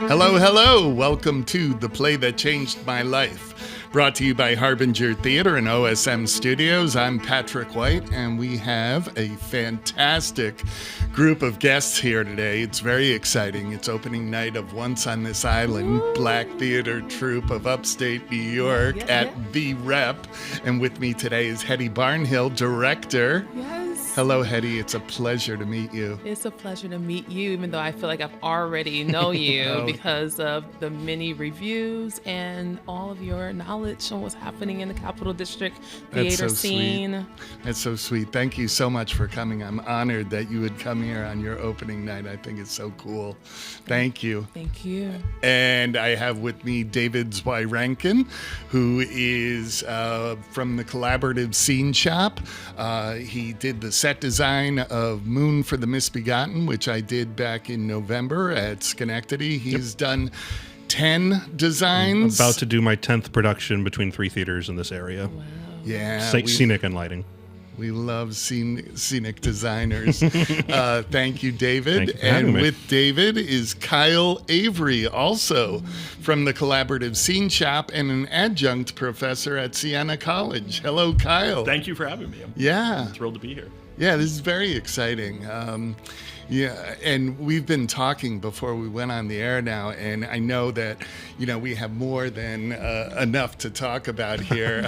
Hello, hello. Welcome to The Play That Changed My Life. Brought to you by Harbinger Theater and OSM Studios. I'm Patrick White, and we have a fantastic group of guests here today. It's very exciting. It's opening night of Once on This Island, Black Theater Troupe of Upstate New York at The Rep. And with me today is Hettie Barnhall, director. Yes. Hello, Hettie. It's a pleasure to meet you. It's a pleasure to meet you, even though I feel like I've already know you because of the many reviews and all of your knowledge on what's happening in the Capital District theater scene. Sweet. That's so sweet. Thank you so much for coming. I'm honored that you would come here on your opening night. I think it's so cool. Thank you. Thank you. And I have with me David Zwierankin, who is from the Collaborative Scene Shop. He did the set design of Moon for the Misbegotten, which I did back in November at Schenectady. He's done 10 designs. I'm about to do my 10th production between 3 theaters in this area. Wow. Yeah. Scenic and lighting. We love scenic designers. Thank you, David. Thank you for having me. With David is Kyle Avery, also from the Collaborative Scene Shop and an adjunct professor at Siena College. Hello, Kyle. Thank you for having me. I'm thrilled to be here. Yeah, this is very exciting. And we've been talking before we went on the air now, and I know that, we have more than enough to talk about here.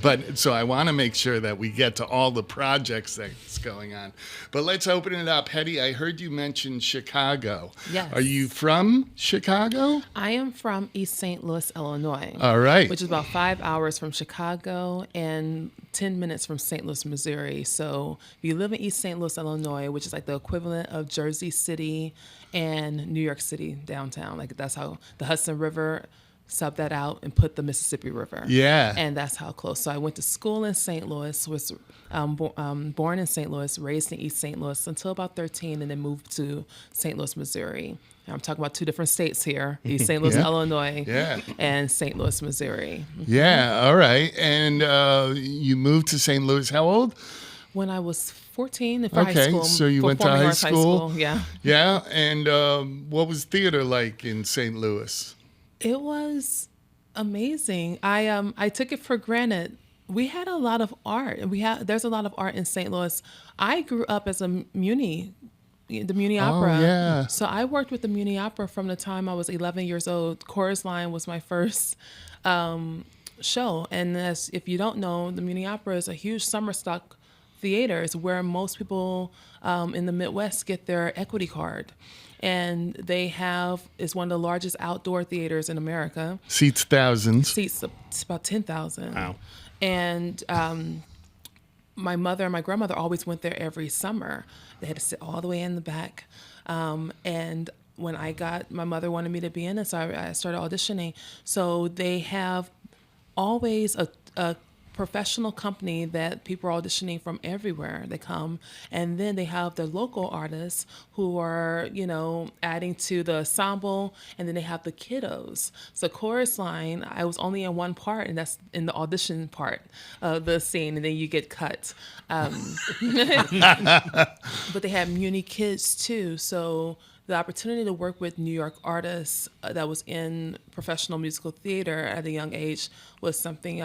But so I want to make sure that we get to all the projects that's going on. But let's open it up. Hettie, I heard you mention Chicago. Yes. Are you from Chicago? I am from East St. Louis, Illinois. All right. Which is about 5 hours from Chicago and 10 minutes from St. Louis, Missouri. So if you live in East St. Louis, Illinois, which is like the equivalent of Jersey City and New York City downtown, like that's how the Hudson River subbed that out and put the Mississippi River. Yeah. And that's how close. So I went to school in St. Louis, was born in St. Louis, raised in East St. Louis until about 13, and then moved to St. Louis, Missouri. I'm talking about 2 different states here, East St. Louis, Illinois, and St. Louis, Missouri. Yeah, all right. And you moved to St. Louis, how old? When I was 14 for high school. Okay, so you went to high school. Yeah. Yeah, and what was theater like in St. Louis? It was amazing. I took it for granted. We had a lot of art, and there's a lot of art in St. Louis. I grew up as the Muni Opera. Yeah. So I worked with the Muni Opera from the time I was 11 years old. Chorus Line was my first show, and if you don't know, the Muni Opera is a huge summer stock theater. It's where most people in the Midwest get their equity card. And it's one of the largest outdoor theaters in America. Seats thousands. Seats about 10,000. Wow. And my mother and my grandmother always went there every summer. They had to sit all the way in the back. And when my mother wanted me to be in it, so I started auditioning. So they have always a professional company that people are auditioning from everywhere. They come, and then they have the local artists who are, adding to the ensemble, and then they have the kiddos. So Chorus Line, I was only in one part, and that's in the audition part of the scene, and then you get cut. But they have Muni kids too, so the opportunity to work with New York artists that was in professional musical theater at a young age was something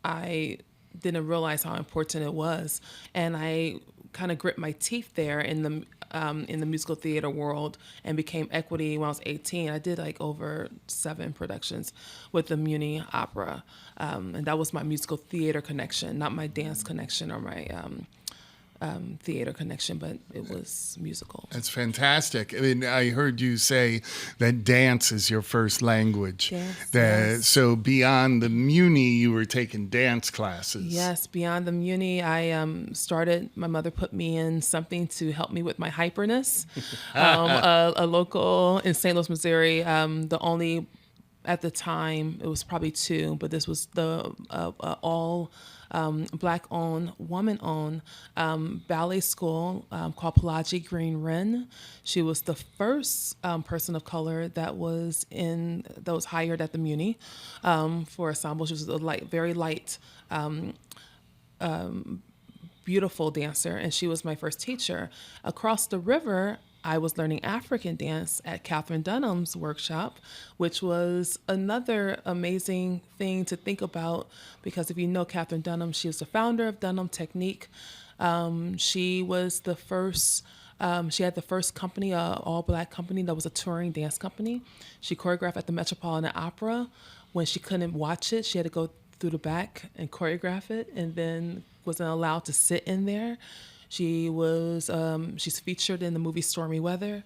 I didn't realize how important it was, and I kind of grit my teeth there in the musical theater world and became equity when I was 18. I did like over 7 productions with the Muni Opera, and that was my musical theater connection, not my dance connection or my theater connection, but it was musical. That's fantastic. I mean, I heard you say that dance is your first language. Yes. So beyond the Muni, you were taking dance classes. Yes, beyond the Muni, I my mother put me in something to help me with my hyperness. A local in St. Louis, Missouri, the only, at the time, it was probably 2, but this was the all Black-owned, woman-owned ballet school called Pelagie Green Wren. She was the first person of color that was hired at the Muni for ensemble. She was a very light, beautiful dancer, and she was my first teacher. Across the river, I was learning African dance at Catherine Dunham's workshop, which was another amazing thing to think about, because if you know Catherine Dunham, she was the founder of Dunham Technique. She was the first, she had the first company, all-black company that was a touring dance company. She choreographed at the Metropolitan Opera. When she couldn't watch it, she had to go through the back and choreograph it, and then wasn't allowed to sit in there. She was, she's featured in the movie Stormy Weather.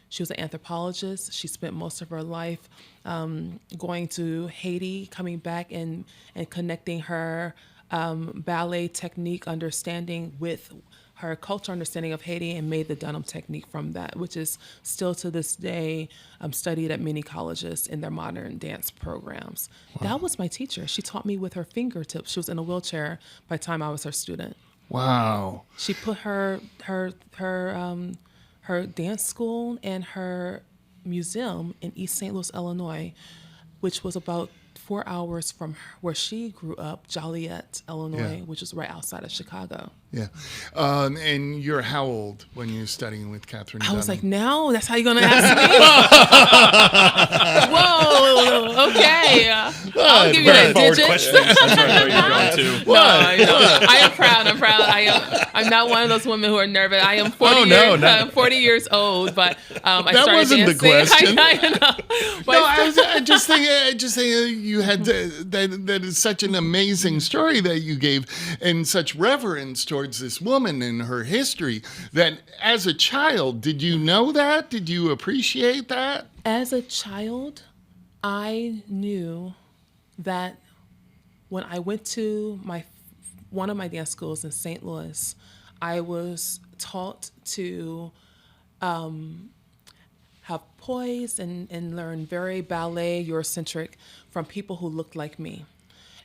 She was an anthropologist. She spent most of her life going to Haiti, coming back and connecting her ballet technique understanding with her cultural understanding of Haiti, and made the Dunham technique from that, which is still to this day studied at many colleges in their modern dance programs. Wow. That was my teacher. She taught me with her fingertips. She was in a wheelchair by the time I was her student. Wow. She put her dance school and her museum in East St. Louis, Illinois, which was about 4 hours from where she grew up, Joliet, Illinois, which is right outside of Chicago. Yeah. And you're how old when you're studying with Catherine Dunham? I was like, no, that's how you're going to ask me? Whoa, okay. I'll give you the digits. That's where you're going to. No, I am proud. I'm not one of those women who are nervous. I am 40 years old, but I that started wasn't dancing. The question. I know. No, I was just thinking you had that is such an amazing story that you gave, and such reverence towards this woman and her history, that as a child, did you know that? Did you appreciate that? As a child, I knew that when I went to one of my dance schools in St. Louis, I was taught to have poise and learn very ballet, Eurocentric from people who looked like me.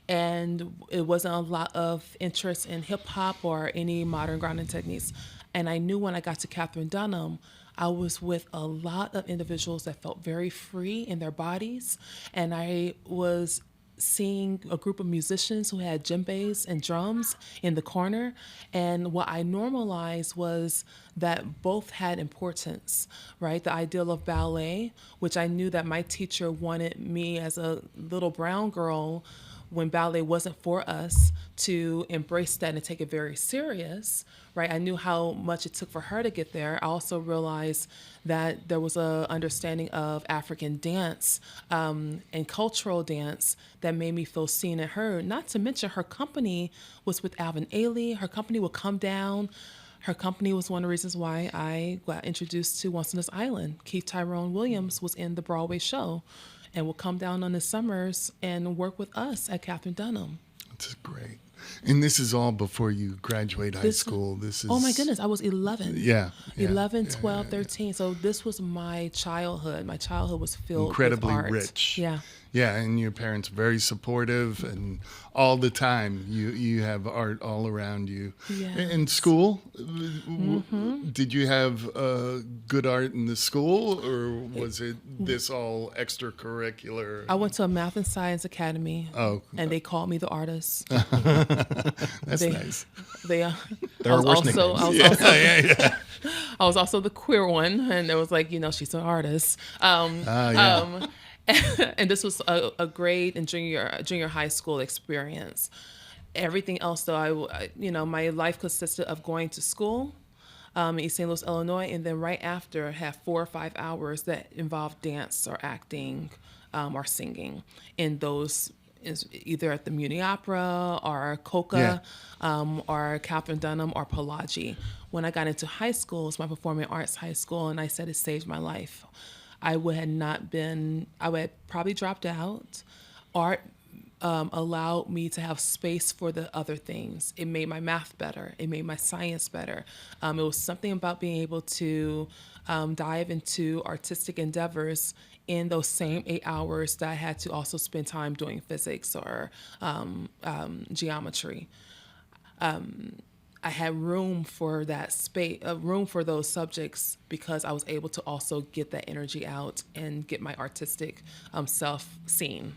And it wasn't a lot of interest in hip hop or any modern grounding techniques. And I knew when I got to Catherine Dunham, I was with a lot of individuals that felt very free in their bodies. And I was seeing a group of musicians who had djembes and drums in the corner. And what I normalized was that both had importance, right? The ideal of ballet, which I knew that my teacher wanted me as a little brown girl, when ballet wasn't for us, to embrace that and take it very serious, right? I knew how much it took for her to get there. I also realized that there was a understanding of African dance and cultural dance that made me feel seen and heard. Not to mention her company was with Alvin Ailey. Her company would come down. Her company was one of the reasons why I got introduced to Once on This Island. Keith Tyrone Williams was in the Broadway show and will come down on the summers and work with us at Catherine Dunham. That's great. And this is all before you graduate high school. This is... Oh my goodness, I was 11. Yeah. 11, 12, 13. So this was my childhood. My childhood was filled incredibly with art. Rich. Yeah. Yeah, and your parents very supportive, and all the time you have art all around you. Yes. In school, did you have good art in the school, or was it this all extracurricular? I went to a math and science academy. Oh. And they called me the artist. That's nice. There are worse nicknames. I was also the queer one, and it was like, she's an artist. And this was a grade and junior high school experience. Everything else, though, my life consisted of going to school in East St. Louis, Illinois, and then right after, I had 4 or 5 hours that involved dance or acting or singing in those, either at the Muni Opera or Coca or Catherine Dunham or Pelagi. When I got into high school, it's my performing arts high school, and I said it saved my life. I would have probably dropped out. Art allowed me to have space for the other things. It made my math better. It made my science better. It was something about being able to dive into artistic endeavors in those same 8 hours that I had to also spend time doing physics or geometry. I had room for that space, room for those subjects, because I was able to also get that energy out and get my artistic self seen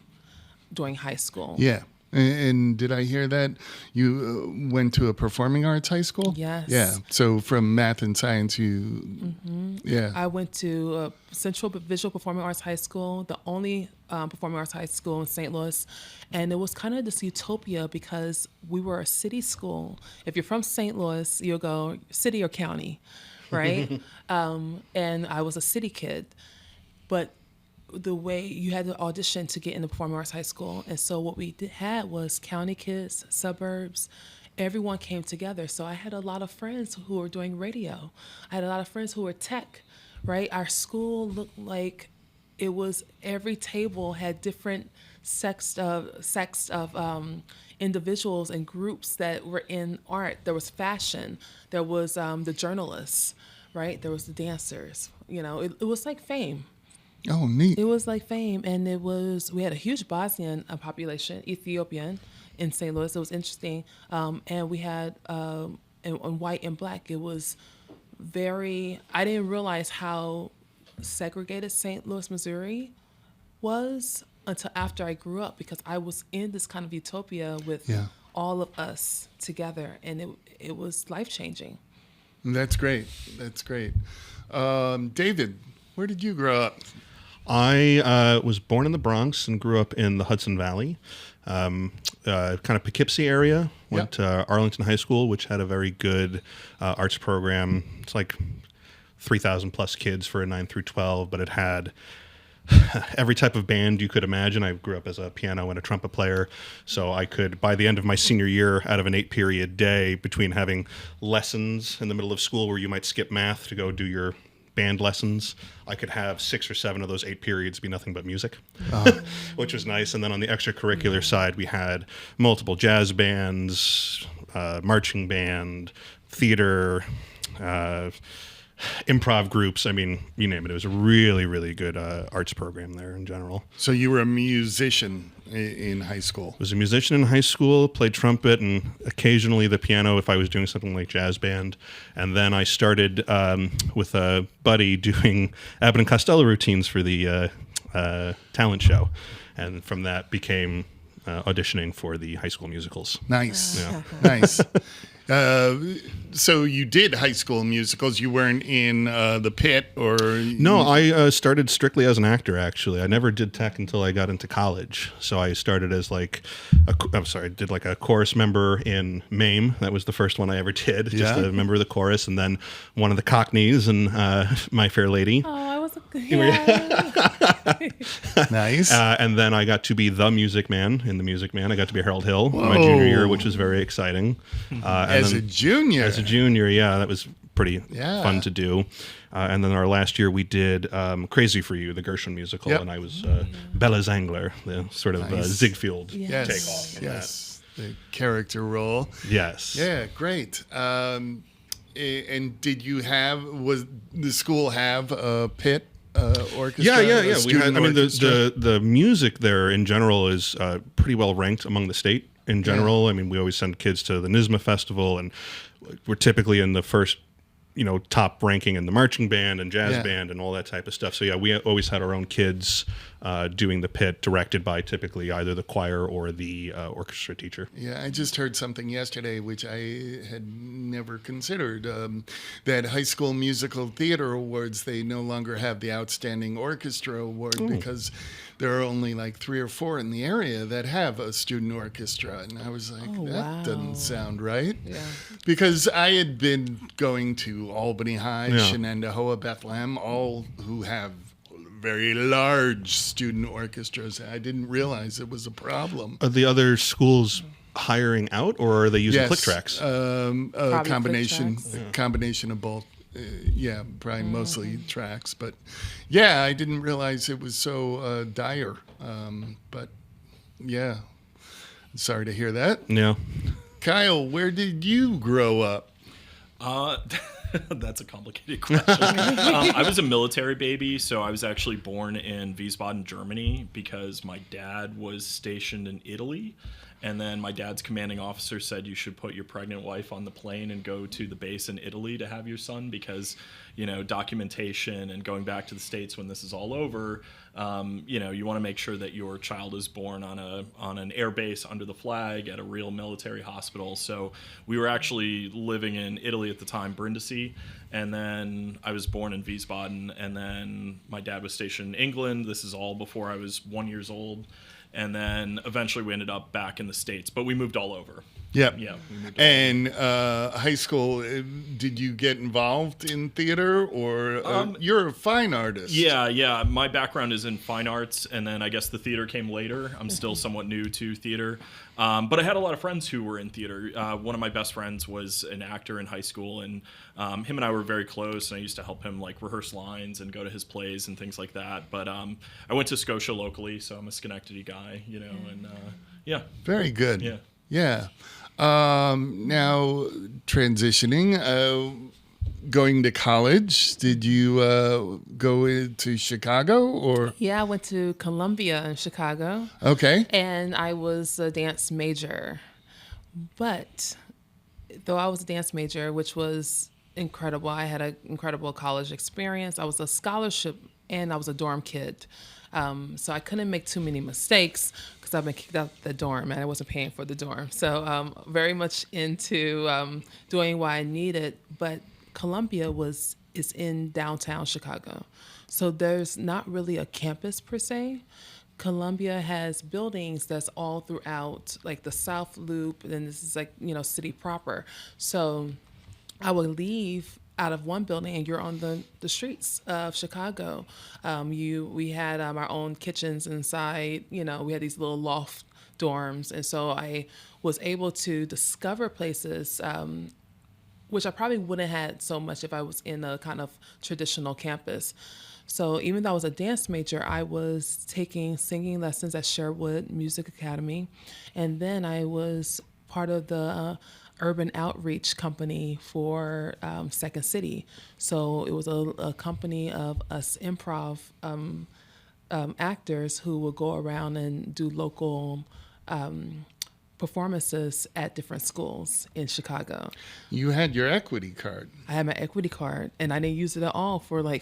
during high school. Yeah. And did I hear that you went to a performing arts high school? Yes. Yeah. So from math and science, yeah. I went to Central Visual Performing Arts High School, the only performing arts high school in St. Louis. And it was kind of this utopia because we were a city school. If you're from St. Louis, you'll go city or county, right? And I was a city kid. But the way you had to audition to get into performing arts high school. And so what we had was county kids, suburbs, everyone came together. So I had a lot of friends who were doing radio. I had a lot of friends who were tech, right? Our school looked like it was, every table had different sects of individuals and groups that were in art. There was fashion, there was the journalists, right? There was the dancers. You know, it was like Fame. Oh, neat. It was like Fame, and we had a huge Bosnian population, Ethiopian, in St. Louis. It was interesting, and we had in white and black. It was I didn't realize how segregated St. Louis, Missouri was until after I grew up, because I was in this kind of utopia with all of us together, and it was life-changing. That's great. That's great. David, where did you grow up? I was born in the Bronx and grew up in the Hudson Valley, kind of Poughkeepsie area. Went to Arlington High School, which had a very good arts program. It's like 3,000 plus kids for a 9 through 12, but it had every type of band you could imagine. I grew up as a piano and a trumpet player, so I could, by the end of my senior year, out of an 8-period day, between having lessons in the middle of school where you might skip math to go do your band lessons, I could have 6 or 7 of those 8 periods be nothing but music, which was nice. And then on the extracurricular side, we had multiple jazz bands, marching band, theater, improv groups. I mean, you name it. It was a really, really good arts program there in general. So you were a musician in high school? I was a musician in high school, played trumpet and occasionally the piano if I was doing something like jazz band. And then I started with a buddy doing Abbott and Costello routines for the talent show. And from that became auditioning for the high school musicals. Nice. Yeah. Nice. So you did high school musicals. You weren't in the pit or... No, I started strictly as an actor, actually. I never did tech until I got into college. So I started as did like a chorus member in MAME. That was the first one I ever did, just a member of the chorus. And then one of the Cockneys in My Fair Lady. Oh, I was Nice. And then I got to be the Music Man in The Music Man. I got to be Harold Hill my junior year, which was very exciting. As a junior? As a junior, yeah. That was pretty fun to do. And then our last year we did Crazy for You, the Gershwin musical, and I was Bella Zangler, the sort of Ziegfeld takeoff. Yes, the character role. Yes. Yeah, great. And did you was the school have a pit orchestra? Yeah. We had. I mean, orchestra? the music there in general is pretty well ranked among the state in general. Yeah. I mean, we always send kids to the NYSSMA festival, and we're typically in the first, top ranking in the marching band and jazz band and all that type of stuff. So yeah, we always had our own kids doing the pit, directed by typically either the choir or the orchestra teacher. Yeah, I just heard something yesterday which I had never considered, that High School Musical Theater Awards, they no longer have the Outstanding Orchestra Award because there are only like 3 or 4 in the area that have a student orchestra. And I was like, that doesn't sound right. Yeah. Because I had been going to Albany High, Shenandoah, Bethlehem, all who have very large student orchestras. I didn't realize it was a problem. Are the other schools hiring out, or are they using click tracks? Combination of both. Probably mostly tracks, but I didn't realize it was so dire. But sorry to hear that. Yeah. Kyle, where did you grow up? That's a complicated question. I was a military baby, so I was actually born in Wiesbaden, Germany, because my dad was stationed in Italy. And then my dad's commanding officer said you should put your pregnant wife on the plane and go to the base in Italy to have your son because, documentation and going back to the States when this is all over, you want to make sure that your child is born on an air base under the flag at a real military hospital. So we were actually living in Italy at the time, Brindisi, and then I was born in Wiesbaden, and then my dad was stationed in England. This is all before I was 1 year old. And then eventually we ended up back in the States, but we moved all over. Yep. Yeah. We moved and high school, did you get involved in theater or you're a fine artist? Yeah. My background is in fine arts, and then I guess the theater came later. I'm still somewhat new to theater. But I had a lot of friends who were in theater. One of my best friends was an actor in high school, and him and I were very close, and I used to help him rehearse lines and go to his plays and things like that. But I went to Scotia locally, so I'm a Schenectady guy, and yeah. Very good. Yeah. Yeah. Now, transitioning, going to college, did you go to Chicago or? Yeah, I went to Columbia in Chicago. Okay. And I was a dance major. But though I was a dance major, which was incredible, I had an incredible college experience. I was a scholarship and I was a dorm kid. So I couldn't make too many mistakes because I've been kicked out the dorm and I wasn't paying for the dorm. So very much into doing what I needed. But Columbia is in downtown Chicago. So there's not really a campus per se. Columbia has buildings that's all throughout, like the South Loop, and this is city proper. So I would leave out of one building and you're on the streets of Chicago. We had our own kitchens inside, we had these little loft dorms. And so I was able to discover places, which I probably wouldn't have had so much if I was in a kind of traditional campus. So even though I was a dance major, I was taking singing lessons at Sherwood Music Academy. And then I was part of the urban outreach company for Second City. So it was a company of us improv actors who would go around and do local performances at different schools in Chicago. You had your equity card. I had my equity card, and I didn't use it at all for I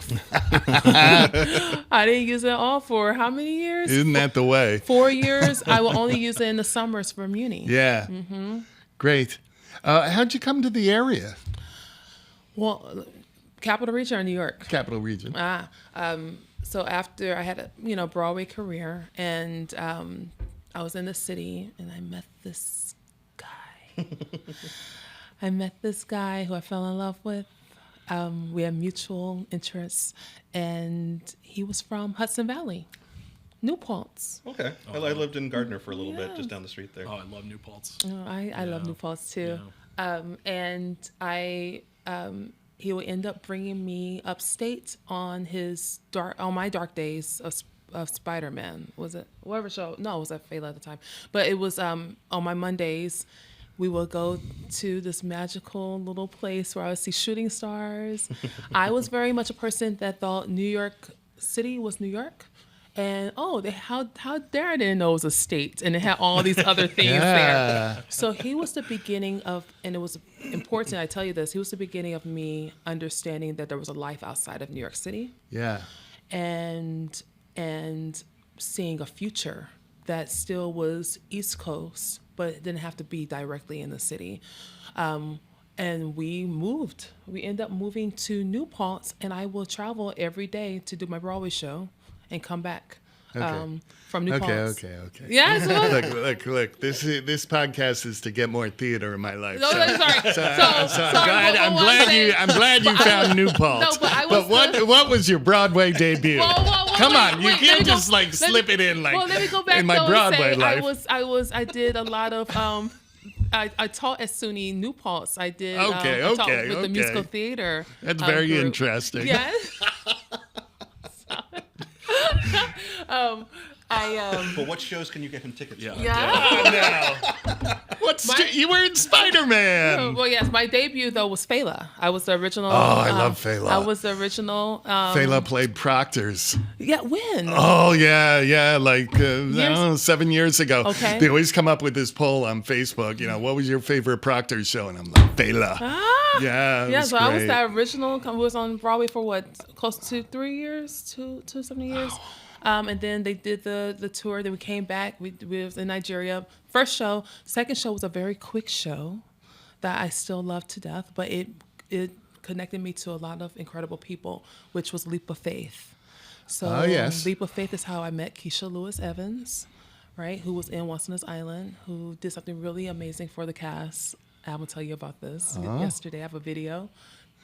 didn't use it at all for how many years? Isn't that the way? 4 years. I will only use it in the summers for Muni. Yeah. Mm-hmm. Great. How'd you come to the area? Well, Capital Region or New York? Capital Region. So after I had a Broadway career, and I was in the city, and I met this guy. I met this guy who I fell in love with. We had mutual interests, and he was from Hudson Valley, New Paltz. Okay. I lived in Gardner for a little bit, just down the street there. Oh, I love New Paltz. I love New Paltz too. Yeah. And he would end up bringing me upstate on my dark days of Spider-Man. Was it whatever show? No, it was at Fela at the time. But it was on my Mondays. We would go to this magical little place where I would see shooting stars. I was very much a person that thought New York City was New York. And how dare I didn't know it was a state and it had all these other things there. So he was the beginning of, and it was important I tell you this, he was the beginning of me understanding that there was a life outside of New York City. Yeah. And seeing a future that still was East Coast, but it didn't have to be directly in the city. And we moved. We ended up moving to New Paltz, and I will travel every day to do my Broadway show and come back from New Paltz. Okay. Yeah, Look. This podcast is to get more theater in my life. No, sorry. I'm glad you found New Paltz. No, but what was your Broadway debut? Come on, you can't just slip it in Well, let me go back in my Broadway and say life. I did a lot of I taught at SUNY New Paltz. I did I taught with the musical theater. That's very group. interesting. Yes. But what shows can you get him tickets? Yeah. What You were in Spider-Man. Well, yes, my debut though was Fela. I was the original. Oh, I love Fela. I was the original. Fela played Proctor's. Yeah, when? Oh, yeah, like 7 years ago. Okay. They always come up with this poll on Facebook, what was your favorite Proctor's show? And I'm like, Fela. Yeah, so great. I was that original. I was on Broadway for what, close to 3 years, two something years. And then they did the tour. Then we came back. We was in Nigeria. First show. Second show was a very quick show that I still love to death. But it connected me to a lot of incredible people, which was Leap of Faith. So yes. Leap of Faith is how I met Keisha Lewis Evans, right? Who was in Once on This Island, who did something really amazing for the cast. I'm going to tell you about this. Yesterday, I have a video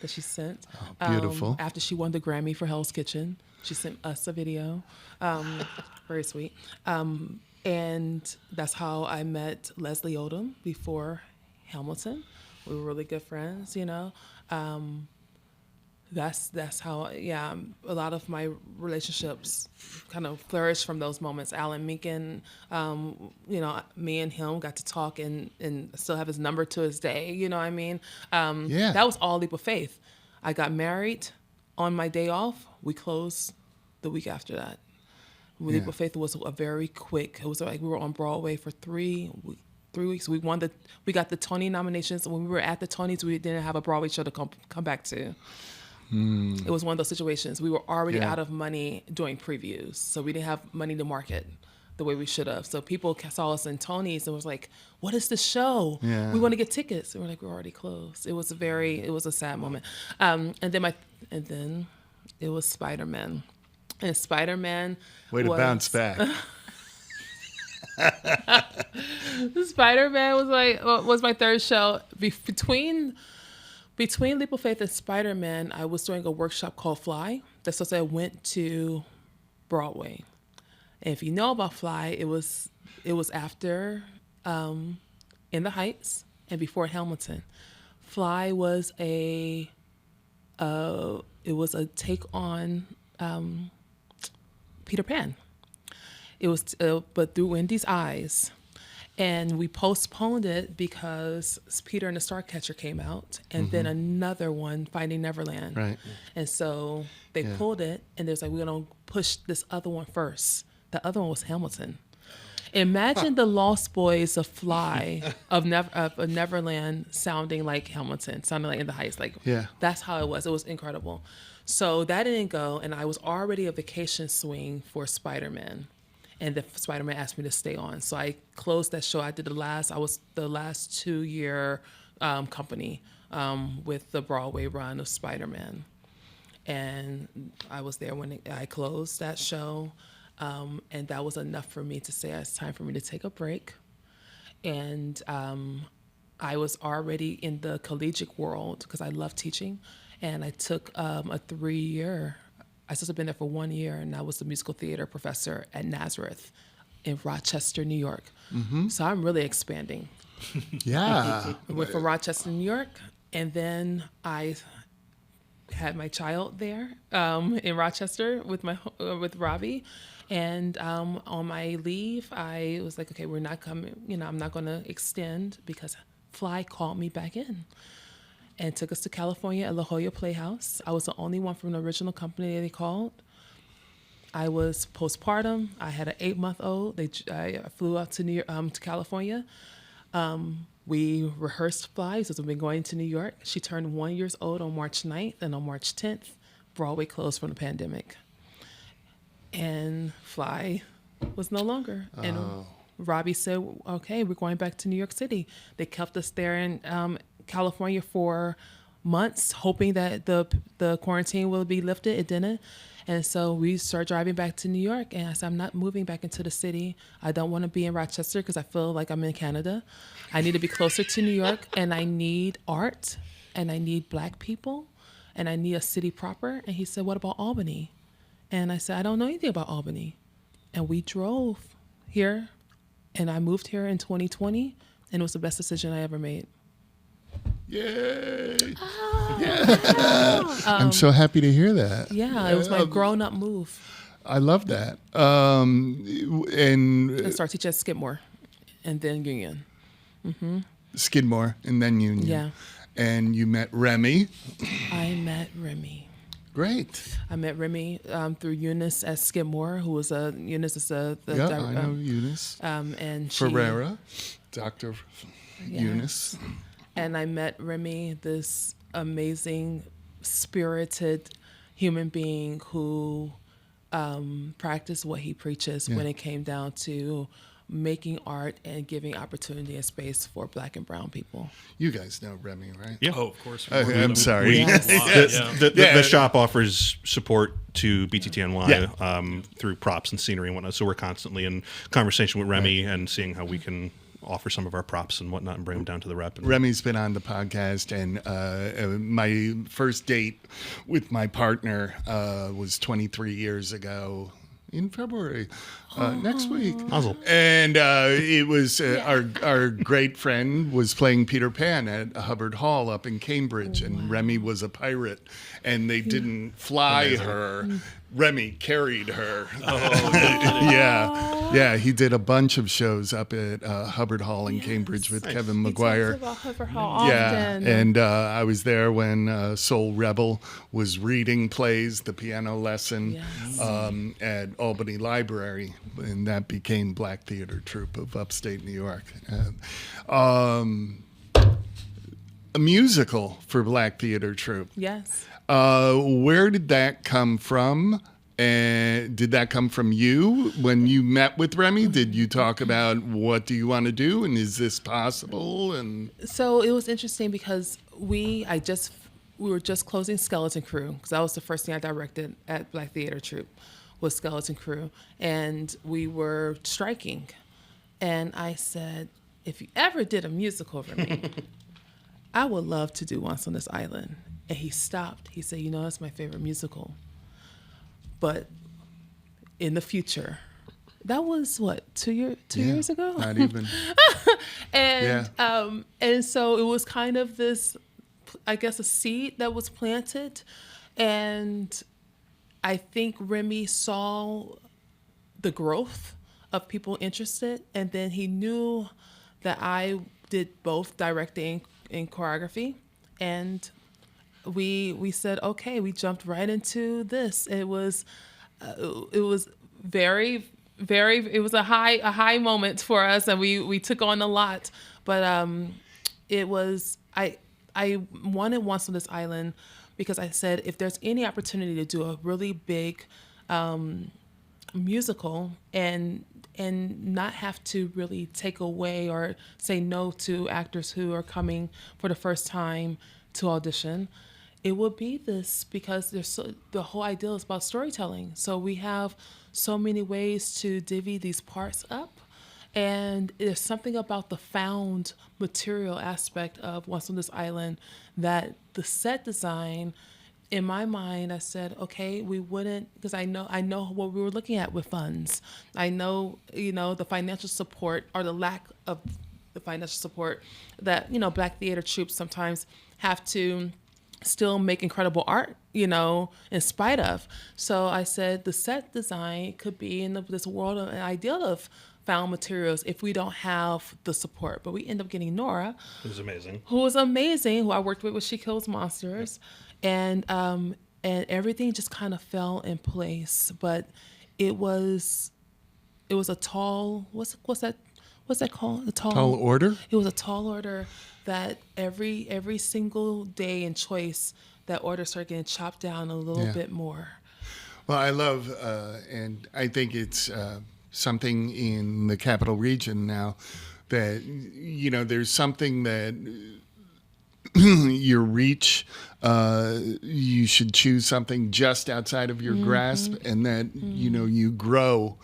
that she sent. Beautiful. After she won the Grammy for Hell's Kitchen. She sent us a video. Very sweet. And that's how I met Leslie Odom before Hamilton. We were really good friends, That's how, a lot of my relationships kind of flourished from those moments. Alan Menken, me and him got to talk and still have his number to this day, you know what I mean? That was all Leap of Faith. I got married on my day off. We closed the week after that. Leap of Faith was a very quick. It was like we were on Broadway for 3 weeks. We got the Tony nominations. When we were at the Tonys, we didn't have a Broadway show to come back to. It was one of those situations. We were already out of money doing previews, so we didn't have money to market the way we should have. So people saw us in Tonys and was like, "What is this show? Yeah. We want to get tickets." And we're like, "We're already closed." It was a sad moment. And then it was Spider-Man. And Spider-Man Way to bounce back. Spider-Man was my third show. Between Leap of Faith and Spider-Man, I was doing a workshop called Fly. That's what I went to Broadway. And if you know about Fly, it was after In the Heights and before Hamilton. Fly was a take on Peter Pan. It was, but through Wendy's eyes. And we postponed it because Peter and the Starcatcher came out, and then another one, Finding Neverland. Right. And so they pulled it, and there's like, we're going to push this other one first. The other one was Hamilton. Imagine the Lost Boys of Fly, of Neverland sounding like Hamilton, sounding like In the Heights. That's how it was. It was incredible. So that didn't go, and I was already a vacation swing for Spider-Man. And the Spider-Man asked me to stay on. So I closed that show. I was the last 2-year company with the Broadway run of Spider-Man. And I was there when I closed that show. And that was enough for me to say it's time for me to take a break. And I was already in the collegiate world because I love teaching. And I took a 3-year. I supposed to have been there for 1 year, and I was the musical theater professor at Nazareth in Rochester, New York. So I'm really expanding. Yeah. I went from Rochester, New York, and then I had my child there in Rochester with Robbie. And on my leave, I was like, okay, we're not coming. I'm not going to extend because Fly called me back in and took us to California at La Jolla Playhouse. I was the only one from the original company that they called. I was postpartum. I had an 8-month-old. I flew out to California. We rehearsed Fly, so we've been going to New York. She turned 1 year old on March 9th, and on March 10th, Broadway closed from the pandemic. And Fly was no longer. Oh. And Robbie said, okay, we're going back to New York City. They kept us there in California for months, hoping that the quarantine will be lifted. It didn't. And so we started driving back to New York, and I said, I'm not moving back into the city. I don't want to be in Rochester because I feel like I'm in Canada. I need to be closer to New York, and I need art, and I need Black people, and I need a city proper. And he said, what about Albany? And I said, I don't know anything about Albany. And we drove here, and I moved here in 2020, and it was the best decision I ever made. Yay! Yeah. I'm so happy to hear that. Yeah, it was my grown-up move. I love that. And start teaching at Skidmore, and then Union. Skidmore and then Union. Yeah. And you met Remy. I met Remy. Great. I met Remy through Eunice at Skidmore, who was Eunice is the I know Eunice. and Ferreira, Dr. Eunice. And I met Remy, this amazing, spirited human being who practiced what he preaches when it came down to making art and giving opportunity and space for Black and brown people. You guys know Remy, right? Yeah. Oh, of course. I'm sorry. Yes. The shop offers support to BTTNY through props and scenery and whatnot. So we're constantly in conversation with Remy and seeing how we can offer some of our props and whatnot and bring them down to the rep. And Remy's been on the podcast, and my first date with my partner was 23 years ago in February next week. Mazel. And it was our great friend was playing Peter Pan at Hubbard Hall up in Cambridge, and Remy was a pirate, and they didn't fly her. Remy carried her. Yeah, he did a bunch of shows up at Hubbard Hall in Cambridge with Kevin McGuire. He talks about Hubbard Hall often. Yeah, and I was there when Soul Rebel was reading plays, the piano lesson at Albany Library, and that became Black Theater Troupe of Upstate New York. A musical for Black Theater Troupe. Yes. Where did that come from? And did that come from you when you met with Remy? Did you talk about what do you want to do and is this possible? And So it was interesting because we were just closing Skeleton Crew, because that was the first thing I directed at Black Theater Troupe was Skeleton Crew, and we were striking. And I said, if you ever did a musical for me, I would love to do Once on This Island. And he stopped. He said, that's my favorite musical. But in the future, that was what, 2 years ago? Not even. And so it was kind of this, I guess, a seed that was planted. And I think Remy saw the growth of people interested. And then he knew that I did both directing and choreography. And we said, okay, we jumped right into this. It was very, very, it was a high moment for us, and we took on a lot, but it was, I wanted Once on This Island because I said, if there's any opportunity to do a really big musical and not have to really take away or say no to actors who are coming for the first time to audition, it would be this, because the whole idea is about storytelling. So we have so many ways to divvy these parts up. And there's something about the found material aspect of Once on This Island that the set design, in my mind, I said, okay, we wouldn't, because I know what we were looking at with funds. I know, the financial support or the lack of the financial support that, Black theater troupes sometimes have to still make incredible art, in spite of. So I said the set design could be in this world of an ideal of found materials if we don't have the support. But we end up getting Nora, It was amazing. who was amazing, who I worked with when She Kills Monsters, and everything just kind of fell in place. But it was a tall, what's that called? A tall order? It was a tall order that every single day and choice, that order started getting chopped down a little bit more. Well, I love, and I think it's something in the Capital Region now that, there's something that your reach, you should choose something just outside of your grasp, and that, you grow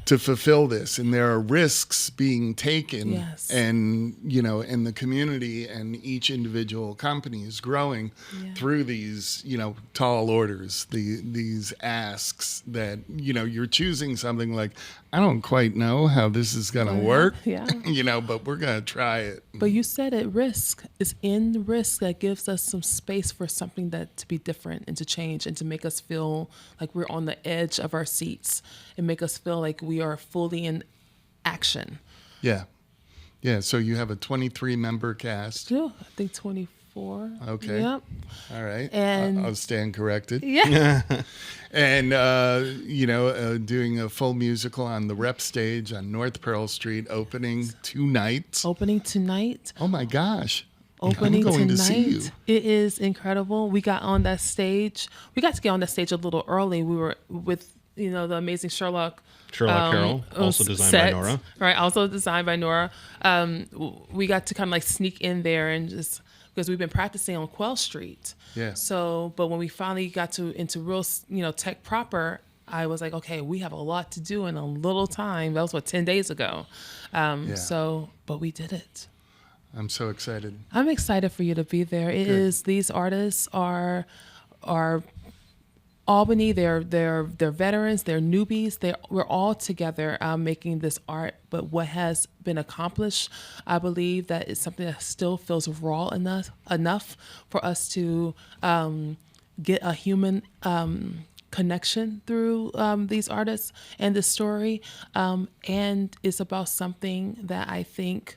to fulfill this, and there are risks being taken, and and the community and each individual company is growing through these tall orders, these asks that you're choosing something like, I don't quite know how this is going to work, but we're going to try it. But you said it, risk is in the risk that gives us some space for something that to be different and to change and to make us feel like we're on the edge of our seats and make us feel like we are fully in action. Yeah. Yeah, so you have a 23-member cast. Yeah, I think 24. Okay. Yep. All right. And I'll stand corrected. yeah. And, doing a full musical on the Rep stage on North Pearl Street, opening tonight. Opening tonight. Oh, my gosh. Opening I'm going tonight. to see you. It is incredible. We got on that stage. We got to get on that stage a little early. We were with, the amazing Sherlock Carroll, also designed by Nora. Right, also designed by Nora. We got to kind of like sneak in there and just, because we've been practicing on Quell Street. Yeah. So, but when we finally got into real, tech proper, I was like, okay, we have a lot to do in a little time. That was 10 days ago. So, but we did it. I'm so excited. I'm excited for you to be there. It is, these artists are Albany, they're veterans, they're newbies. We're all together making this art. But what has been accomplished, I believe that it's something that still feels raw enough for us to get a human connection through these artists and this story. And it's about something that I think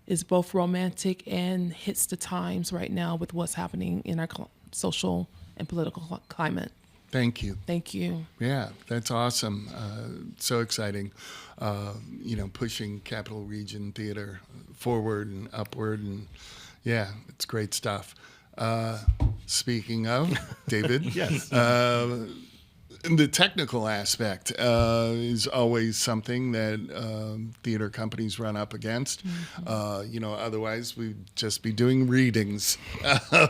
is both romantic and hits the times right now with what's happening in our social and political climate. Thank you. Thank you. Yeah, that's awesome. So exciting. Pushing Capital Region Theater forward and upward. And yeah, it's great stuff. Speaking of, David. Yes. The technical aspect is always something that theater companies run up against. Mm-hmm. Otherwise we'd just be doing readings.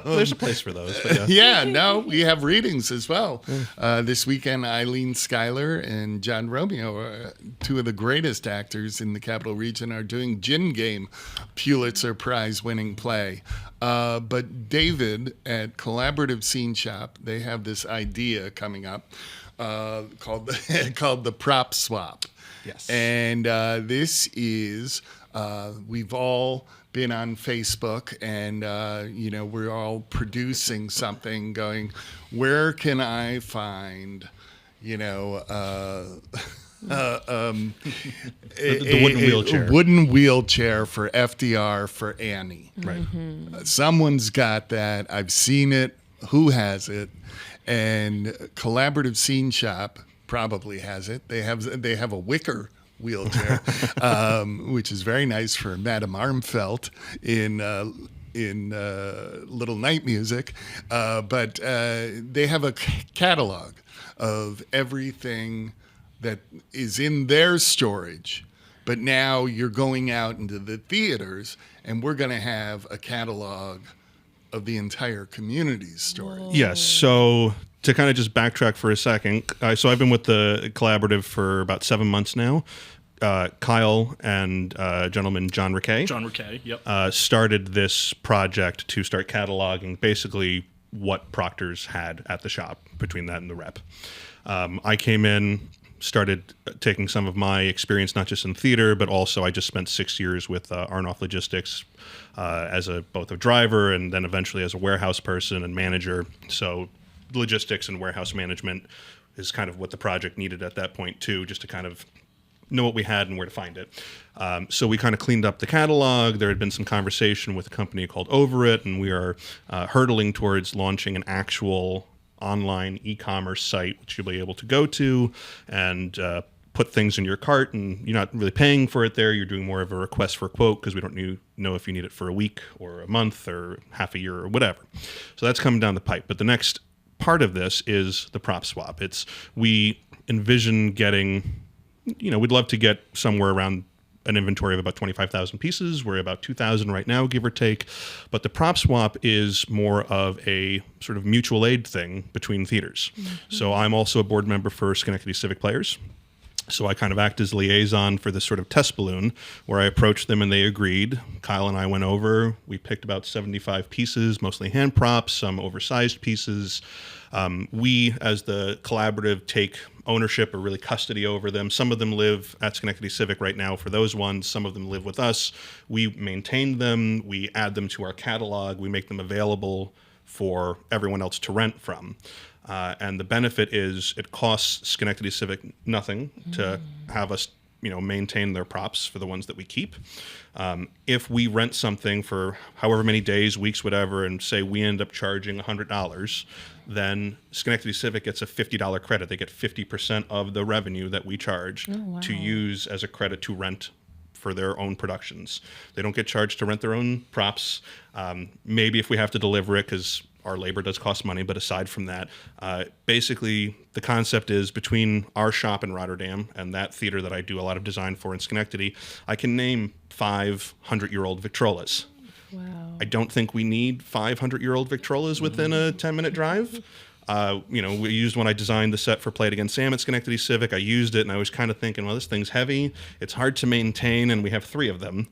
There's a place for those. But yeah. We have readings as well. This weekend, Eileen Schuyler and John Romeo, two of the greatest actors in the Capital Region, are doing Gin Game, Pulitzer Prize-winning play. But David at Collaborative Scene Shop, they have this idea coming up called the Prop Swap. Yes. And this is, we've all been on Facebook and, we're all producing something going, where can I find, the wooden wheelchair. A wooden wheelchair for FDR for Annie. Right. Someone's got that. I've seen it. Who has it? And Collaborative Scene Shop probably has it. They have a wicker wheelchair, which is very nice for Madame Armfelt in Little Night Music. But they have a catalog of everything that is in their storage, but now you're going out into the theaters and we're going to have a catalog of the entire community's storage. Yes. So to kind of just backtrack for a second, so I've been with the collaborative for about 7 months now. Kyle and gentleman John Riquet. Yep. Started this project to start cataloging basically what Proctor's had at the shop between that and the Rep. I came in, started taking some of my experience, not just in theater, but also I just spent 6 years with Arnoff Logistics as both a driver and then eventually as a warehouse person and manager. So logistics and warehouse management is kind of what the project needed at that point too, just to kind of know what we had and where to find it. So we kind of cleaned up the catalog. There had been some conversation with a company called Over It, and we are hurtling towards launching an actual online e-commerce site, which you'll be able to go to and put things in your cart, and you're not really paying for it there. You're doing more of a request for a quote because we don't know if you need it for a week or a month or half a year or whatever. So that's coming down the pipe. But the next part of this is the prop swap. We envision getting, we'd love to get somewhere around an inventory of about 25,000 pieces. We're about 2,000 right now, give or take. But the prop swap is more of a sort of mutual aid thing between theaters. Mm-hmm. So I'm also a board member for Schenectady Civic Players. So I kind of act as liaison for this sort of test balloon where I approached them and they agreed. Kyle and I went over. We picked about 75 pieces, mostly hand props, some oversized pieces. We, as the collaborative, take ownership or really custody over them. Some of them live at Schenectady Civic right now for those ones. Some of them live with us. We maintain them. We add them to our catalog. We make them available for everyone else to rent from. And the benefit is it costs Schenectady Civic nothing to have us maintain their props for the ones that we keep. If we rent something for however many days, weeks, whatever, and say we end up charging $100, then Schenectady Civic gets a $50 credit. They get 50% of the revenue that we charge to use as a credit to rent for their own productions. They don't get charged to rent their own props. Maybe if we have to deliver it, because our labor does cost money, but aside from that, basically the concept is between our shop in Rotterdam and that theater that I do a lot of design for in Schenectady, I can name 500-year-old Victrolas. Wow. I don't think we need 500-year-old Victrolas within a 10-minute drive. We used when I designed the set for Play It Again Sam at Schenectady Civic. I used it, and I was kind of thinking, well, this thing's heavy. It's hard to maintain, and we have 3 of them.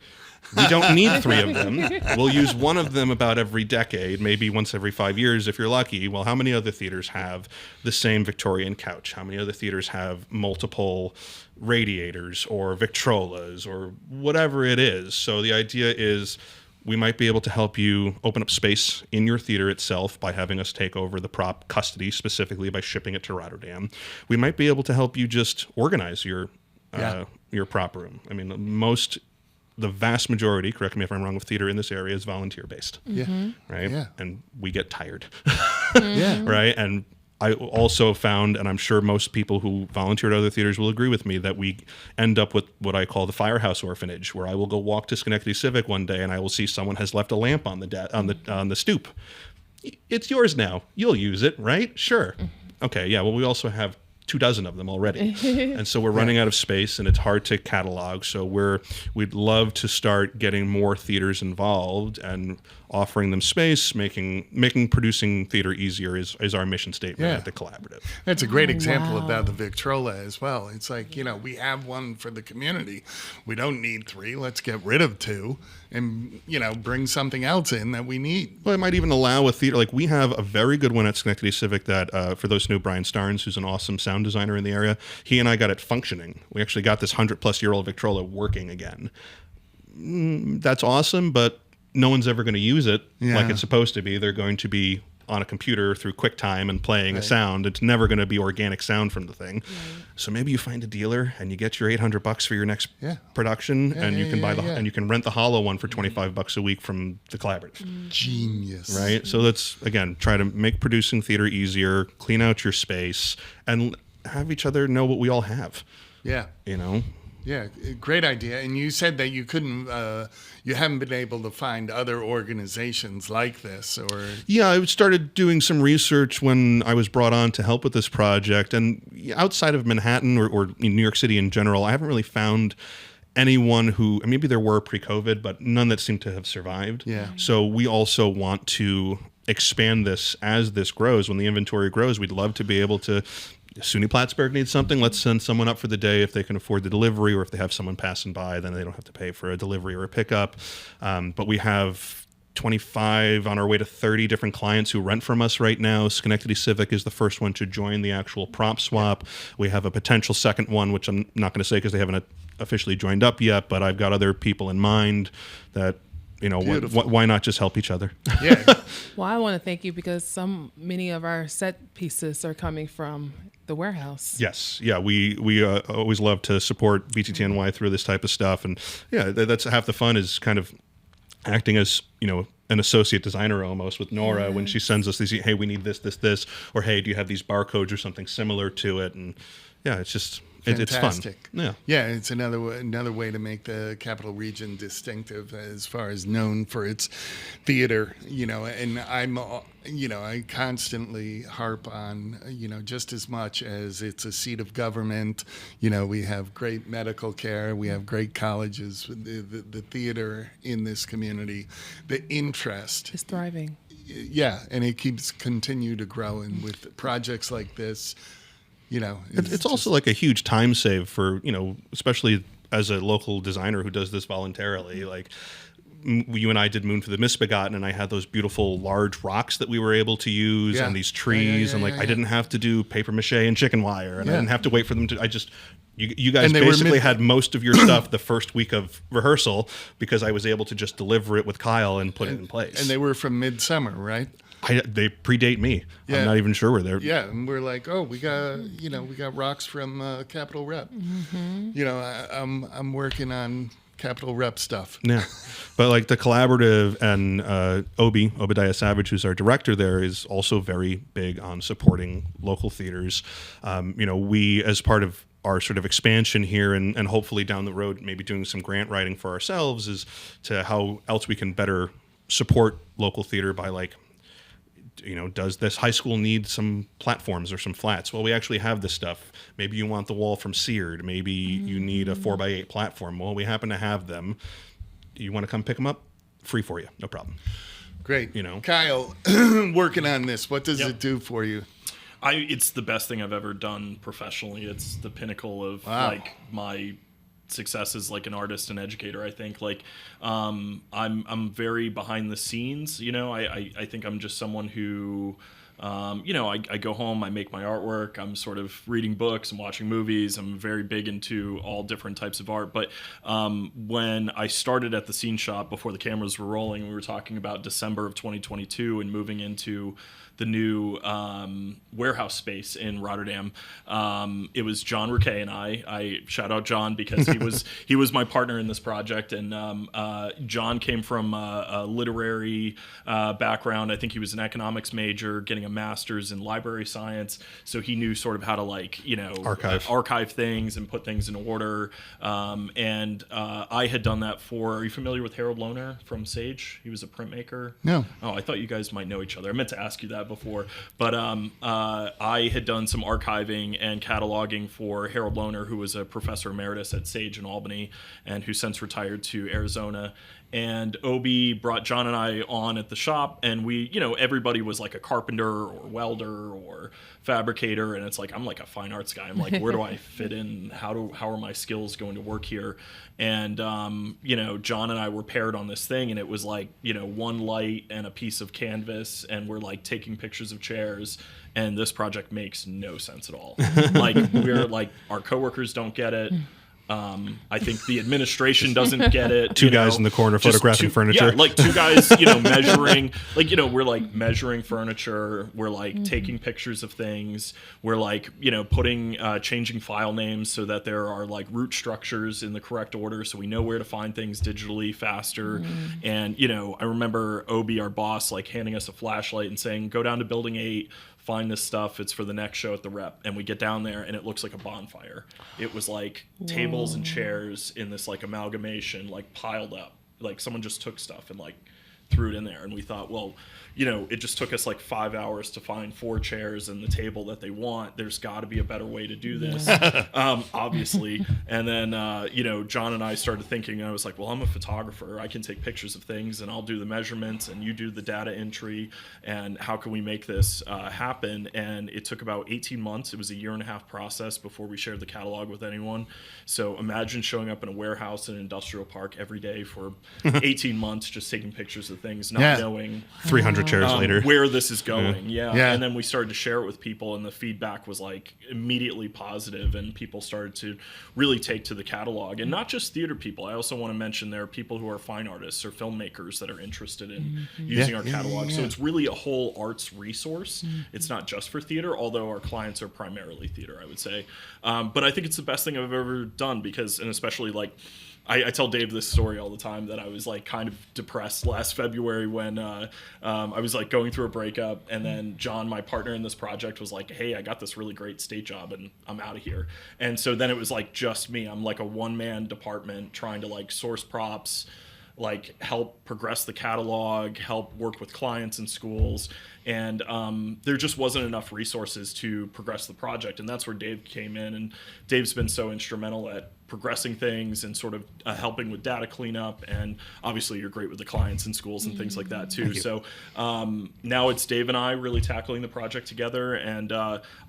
We don't need 3 of them. We'll use 1 of them about every decade, maybe once every 5 years if you're lucky. Well, how many other theaters have the same Victorian couch? How many other theaters have multiple radiators or Victrolas or whatever it is? So the idea is we might be able to help you open up space in your theater itself by having us take over the prop custody, specifically by shipping it to Rotterdam. We might be able to help you just organize your prop room. I mean, the vast majority, correct me if I'm wrong, of theater in this area is volunteer-based. Yeah. Right? Yeah. And we get tired. Yeah. Right? And I also found, and I'm sure most people who volunteer at other theaters will agree with me, that we end up with what I call the firehouse orphanage, where I will go walk to Schenectady Civic one day and I will see someone has left a lamp on the stoop. It's yours now. You'll use it, right? Sure. Okay, yeah, well, we also have 24 of them already. And so we're running out of space and it's hard to catalog. So we'd love to start getting more theaters involved and offering them space, making producing theater easier is our mission statement at the collaborative. That's a great example about the Victrola as well. It's like, we have one for the community. We don't need 3. Let's get rid of 2 and, bring something else in that we need. Well, it might even allow a theater. Like we have a very good one at Schenectady Civic that, for those who know Brian Starnes, who's an awesome sound designer in the area, he and I got it functioning. We actually got this 100-plus-year-old Victrola working again. That's awesome, but no one's ever going to use it like it's supposed to be. They're going to be on a computer through QuickTime and playing a sound. It's never going to be organic sound from the thing. Right. So maybe you find a dealer and you get your $800 for your next production, and you can buy and you can rent the hollow one for $25 a week from the collaborative. Genius. Right? So let's, again, try to make producing theater easier, clean out your space, and have each other know what we all have. Yeah. Yeah, great idea. And you said that you haven't been able to find other organizations like this, or? Yeah, I started doing some research when I was brought on to help with this project. And outside of Manhattan or in New York City in general, I haven't really found anyone who, maybe there were pre-COVID, but none that seemed to have survived. Yeah. So we also want to expand this as this grows. When the inventory grows, we'd love to be able to, SUNY Plattsburgh needs something, let's send someone up for the day if they can afford the delivery, or if they have someone passing by, then they don't have to pay for a delivery or a pickup. But we have 25 on our way to 30 different clients who rent from us right now. Schenectady Civic is the first one to join the actual prop swap. We have a potential second one, which I'm not going to say because they haven't officially joined up yet, but I've got other people in mind that, why not just help each other? Yeah. Well, I want to thank you because many of our set pieces are coming from the warehouse. Yes. Yeah. We always love to support BTTNY through this type of stuff. And that's half the fun, is kind of acting as, an associate designer almost with Nora when she sends us these, hey, we need this, or hey, do you have these barcodes or something similar to it? And it's just, fantastic. It's fun. Yeah, it's another way to make the Capital Region distinctive as far as known for its theater, and I constantly harp on, just as much as it's a seat of government, we have great medical care, we have great colleges, the theater in this community, the interest is thriving. Yeah, and it continue to grow, and with projects like this, it's also like a huge time save for, especially as a local designer who does this voluntarily. Like you and I did Moon for the Misbegotten, and I had those beautiful large rocks that we were able to use, and these trees, and I didn't have to do paper mache and chicken wire, and I didn't have to wait for them to. You guys basically had most of your stuff the first week of rehearsal because I was able to just deliver it with Kyle and put it in place. And they were from Midsummer, right? They predate me. Yeah. I'm not even sure where they're. Yeah, and we're like, oh, we got rocks from Capital Rep. You know, I'm working on Capital Rep stuff. Yeah, but like the collaborative and Obadiah Savage, who's our director there, is also very big on supporting local theaters. You know, we, as part of our sort of expansion here and hopefully down the road maybe doing some grant writing for ourselves, is to how else we can better support local theater by, like, you know, does this high school need some platforms or some flats? Well, we actually have this stuff. Maybe you want the wall from Seared. Maybe you need a 4x8 platform. Well, we happen to have them. You want to come pick them up? Free for you. No problem. Great. You know, Kyle, working on this. What does Yep. it do for you? It's the best thing I've ever done professionally. It's the pinnacle of like my success as like an artist and educator. I think like I'm very behind the scenes. You know, I think I'm just someone who you know, I go home, I make my artwork, I'm sort of reading books and watching movies. I'm very big into all different types of art. But when I started at the Scene Shop before the cameras were rolling, we were talking about December of 2022 and moving into the new warehouse space in Rotterdam. It was John Riquet and I shout out John because he was my partner in this project. And John came from a literary background. I think he was an economics major, getting a master's in library science. So he knew sort of how to, like, you know, archive things and put things in order. And I had done that for, are you familiar with Harold Lohner from Sage? He was a printmaker. No. Oh, I thought you guys might know each other. I meant to ask you that before, but I had done some archiving and cataloging for Harold Lohner, who was a professor emeritus at Sage in Albany and who since retired to Arizona. And Obi brought John and I on at the shop, and we, you know, everybody was like a carpenter or welder or fabricator, and it's like, I'm like a fine arts guy. I'm like, where do I fit in? How are my skills going to work here? And you know, John and I were paired on this thing, and it was like, you know, one light and a piece of canvas, and we're like taking pictures of chairs, and this project makes no sense at all. Like, we're like, our coworkers don't get it. I think the administration doesn't get it. Two guys in the corner photographing furniture. Yeah, like two guys, you know, measuring, like, you know, we're like measuring furniture. We're like taking pictures of things. We're like, you know, putting, changing file names so that there are like root structures in the correct order, so we know where to find things digitally faster. And, you know, I remember Obi, our boss, like handing us a flashlight and saying, go down to building 8, find this stuff, it's for the next show at the Rep. And we get down there and it looks like a bonfire. It was like tables and chairs in this like amalgamation, like piled up, like someone just took stuff and like threw it in there. And we thought, well, you know, it just took us like 5 hours to find 4 chairs and the table that they want. There's got to be a better way to do this, obviously. And then, you know, John and I started thinking, I was like, well, I'm a photographer. I can take pictures of things and I'll do the measurements and you do the data entry. And how can we make this happen? And it took about 18 months. It was a 1.5-year process before we shared the catalog with anyone. So imagine showing up in a warehouse in an industrial park every day for 18 months, just taking pictures of things, not knowing 300 chairs later where this is going. Yeah. And then we started to share it with people, and the feedback was like immediately positive, and people started to really take to the catalog. And not just theater people. I also want to mention there are people who are fine artists or filmmakers that are interested in using our catalog. So it's really a whole arts resource. It's not just for theater, although our clients are primarily theater, I would say. But I think it's the best thing I've ever done because, and especially like, I tell Dave this story all the time, that I was like kind of depressed last February when I was like going through a breakup, and then John, my partner in this project, was like, hey, I got this really great state job and I'm out of here. And so then it was like just me. I'm like a one-man department trying to like source props, like help progress the catalog, help work with clients and schools. And there just wasn't enough resources to progress the project. And that's where Dave came in. And Dave's been so instrumental at progressing things and sort of helping with data cleanup. And obviously you're great with the clients and schools and things like that too. So now it's Dave and I really tackling the project together. And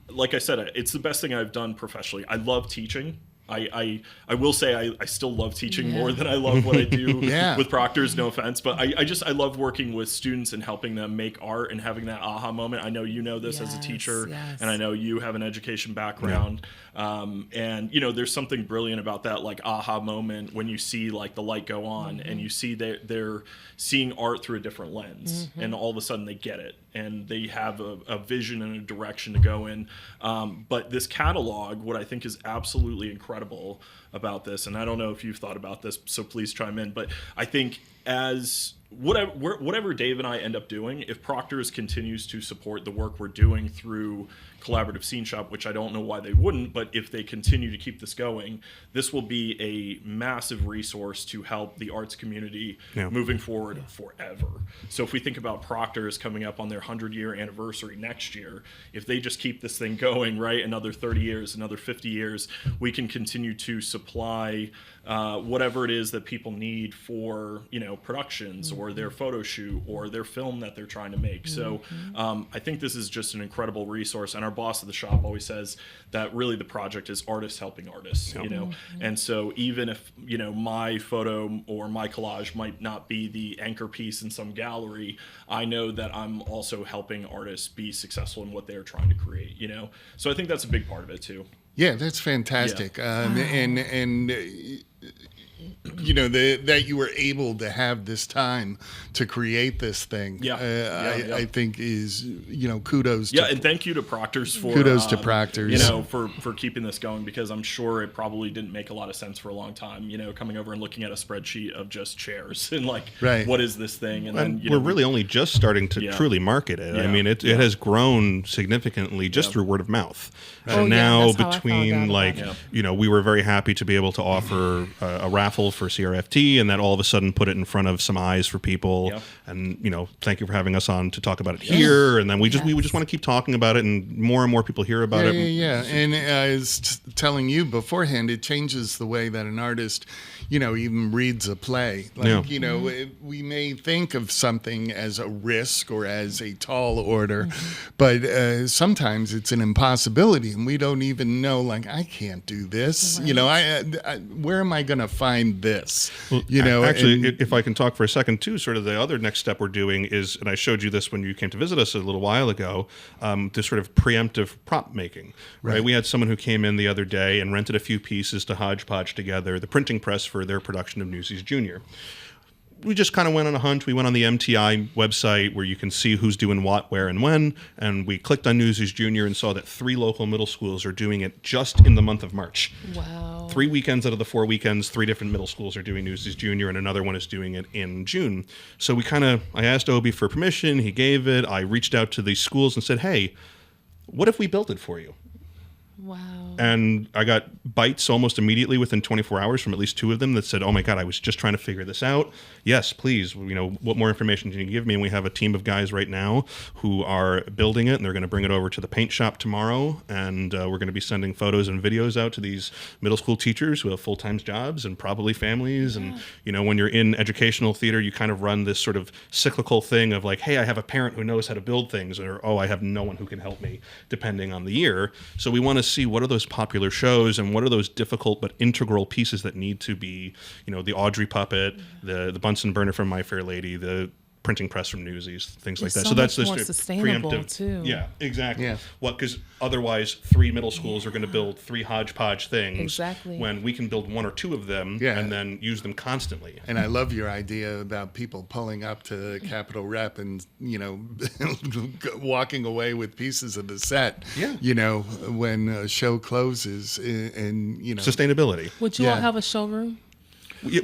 like I said, it's the best thing I've done professionally. I love teaching. I will say I still love teaching more than I love what I do with proctors, no offense, but I love working with students and helping them make art and having that aha moment. I know you know this as a teacher, and I know you have an education background. And there's something brilliant about that like aha moment when you see like the light go on and you see they're seeing art through a different lens, and all of a sudden they get it and they have a vision and a direction to go in. But this catalog, what I think is absolutely incredible about this, and I don't know if you've thought about this, so please chime in, but I think as whatever Dave and I end up doing, if Proctor's continues to support the work we're doing through Collaborative Scene Shop, which I don't know why they wouldn't, but if they continue to keep this going, this will be a massive resource to help the arts community moving forward forever. So if we think about Proctor's coming up on their 100-year anniversary next year, if they just keep this thing going, right, another 30 years, another 50 years, we can continue to supply whatever it is that people need for, productions or their photo shoot or their film that they're trying to make. So I think this is just an incredible resource. And our boss at the shop always says that really the project is artists helping artists, And so even if, my photo or my collage might not be the anchor piece in some gallery, I know that I'm also helping artists be successful in what they're trying to create, So I think that's a big part of it too. Yeah, that's fantastic. And that you were able to have this time to create this thing. I think is kudos. And thank you to Proctor's for Proctor's. For keeping this going, because I'm sure it probably didn't make a lot of sense for a long time. Coming over and looking at a spreadsheet of just chairs and what is this thing? And then we're really only just starting to truly market it. I mean, it has grown significantly just through word of mouth. And now between we were very happy to be able to offer a raffle for CRFT, and that all of a sudden put it in front of some eyes for people. And thank you for having us on to talk about it here. And then we just want to keep talking about it, and more people hear about it. And I was telling you beforehand, it changes the way that an artist even reads a play. We may think of something as a risk or as a tall order, but sometimes it's an impossibility, and we don't even know. I can't do this. Where am I going to find this? Actually, if I can talk for a second too, sort of the other next step we're doing is, and I showed you this when you came to visit us a little while ago, this sort of preemptive prop making. Right? We had someone who came in the other day and rented a few pieces to hodgepodge together the printing press for their production of Newsies Jr. We just kind of went on a hunt. We went on the MTI website where you can see who's doing what, where, and when, and we clicked on Newsies Jr. and saw that 3 local middle schools are doing it just in the month of March. Wow. 3 weekends out of the 4 weekends, 3 different middle schools are doing Newsies Jr., and another one is doing it in June. So I asked Obi for permission. He gave it. I reached out to these schools and said, hey, what if we built it for you? Wow. And I got bites almost immediately within 24 hours from at least 2 of them that said, oh my God, I was just trying to figure this out. Yes, please, what more information can you give me? And we have a team of guys right now who are building it, and they're going to bring it over to the paint shop tomorrow. And we're going to be sending photos and videos out to these middle school teachers who have full-time jobs and probably families. And, when you're in educational theater, you kind of run this sort of cyclical thing of hey, I have a parent who knows how to build things, or, oh, I have no one who can help me, depending on the year. So we want to see what are those popular shows and what are those difficult but integral pieces that need to be, the Audrey puppet, the Bunsen burner from My Fair Lady, the printing press from Newsies, things like that. So that's more sustainable preemptive too. Yeah, exactly. Yeah. Because otherwise 3 middle schools are going to build 3 hodgepodge things. Exactly. When we can build 1 or 2 of them and then use them constantly. And I love your idea about people pulling up to Capitol Rep and walking away with pieces of the set. Yeah. When a show closes, and sustainability. Would you all have a showroom?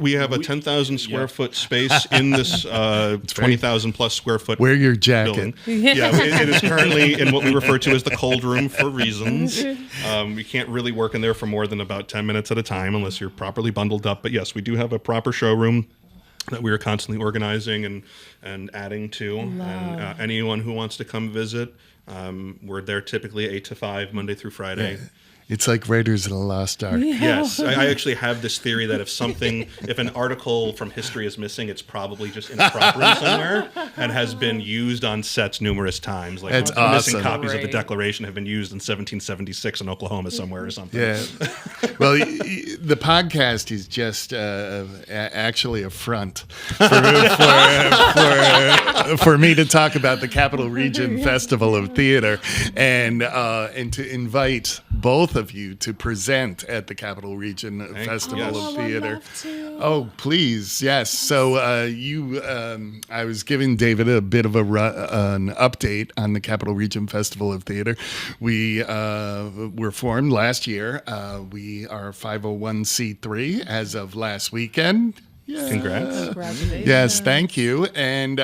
We have a 10,000 square foot space in this 20,000 plus square foot Wear your jacket. building. It is currently in what we refer to as the cold room for reasons. You can't really work in there for more than about 10 minutes at a time unless you're properly bundled up. But yes, we do have a proper showroom that we are constantly organizing and adding to. And anyone who wants to come visit, we're there typically 8 to 5, Monday through Friday. Yeah. It's like Raiders of the Lost Ark. Yeah. Yes, I actually have this theory that if an article from history is missing, it's probably just in a prop room somewhere and has been used on sets numerous times. Like That's the missing awesome. copies of the Great. Declaration have been used in 1776 in Oklahoma somewhere or something. Yeah. Well, the podcast is just actually a front for me to talk about the Capital Region Festival of Theater and to invite both of you to present at the Capital Region Festival Yes. of I would Theater. love to. Oh, please, yes. So I was giving David a bit of an update on the Capital Region Festival of Theater. We were formed last year. We are 501c3 as of last weekend. Yeah. Congrats. Congratulations. Yes, thank you. And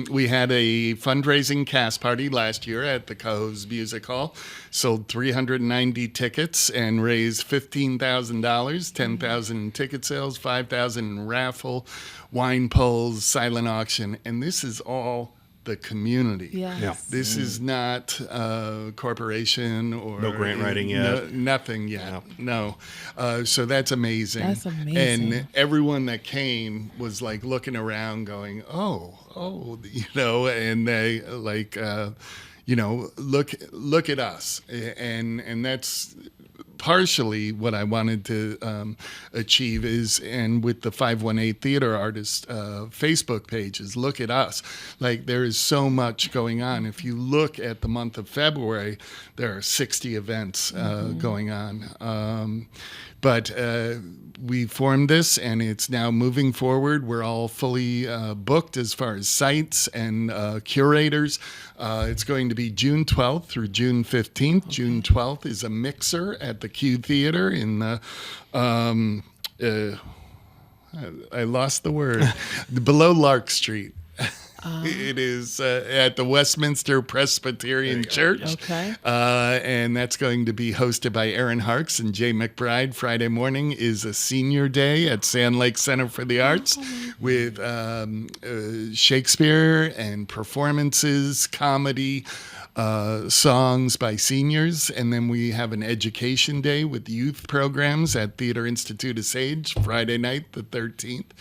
we had a fundraising cast party last year at the Cohoes Music Hall. Sold 390 tickets and raised $15,000, 10,000 in ticket sales, 5,000 in raffle, wine polls, silent auction. And this is all the community. Yes. Yeah. This is not a corporation or No grant writing yet. nothing yet. No. So that's amazing. That's amazing. And everyone that came was like looking around going, oh, and they like, look at us. And that's partially what I wanted to achieve and with the 518 Theater Artists Facebook page is look at us. Like there is so much going on. If you look at the month of February, there are 60 events going on. But we formed this, and it's now moving forward. We're all fully booked as far as sites and curators. It's going to be June 12th through June 15th. June 12th is a mixer at the Q Theater in the I lost the word. Below Lark Street. It is at the Westminster Presbyterian Church. Okay. And that's going to be hosted by Aaron Harks and Jay McBride. Friday morning is a senior day at Sand Lake Center for the Arts with Shakespeare and performances, comedy, songs by seniors. And then we have an education day with youth programs at Theater Institute of Sage, Friday night, the 13th.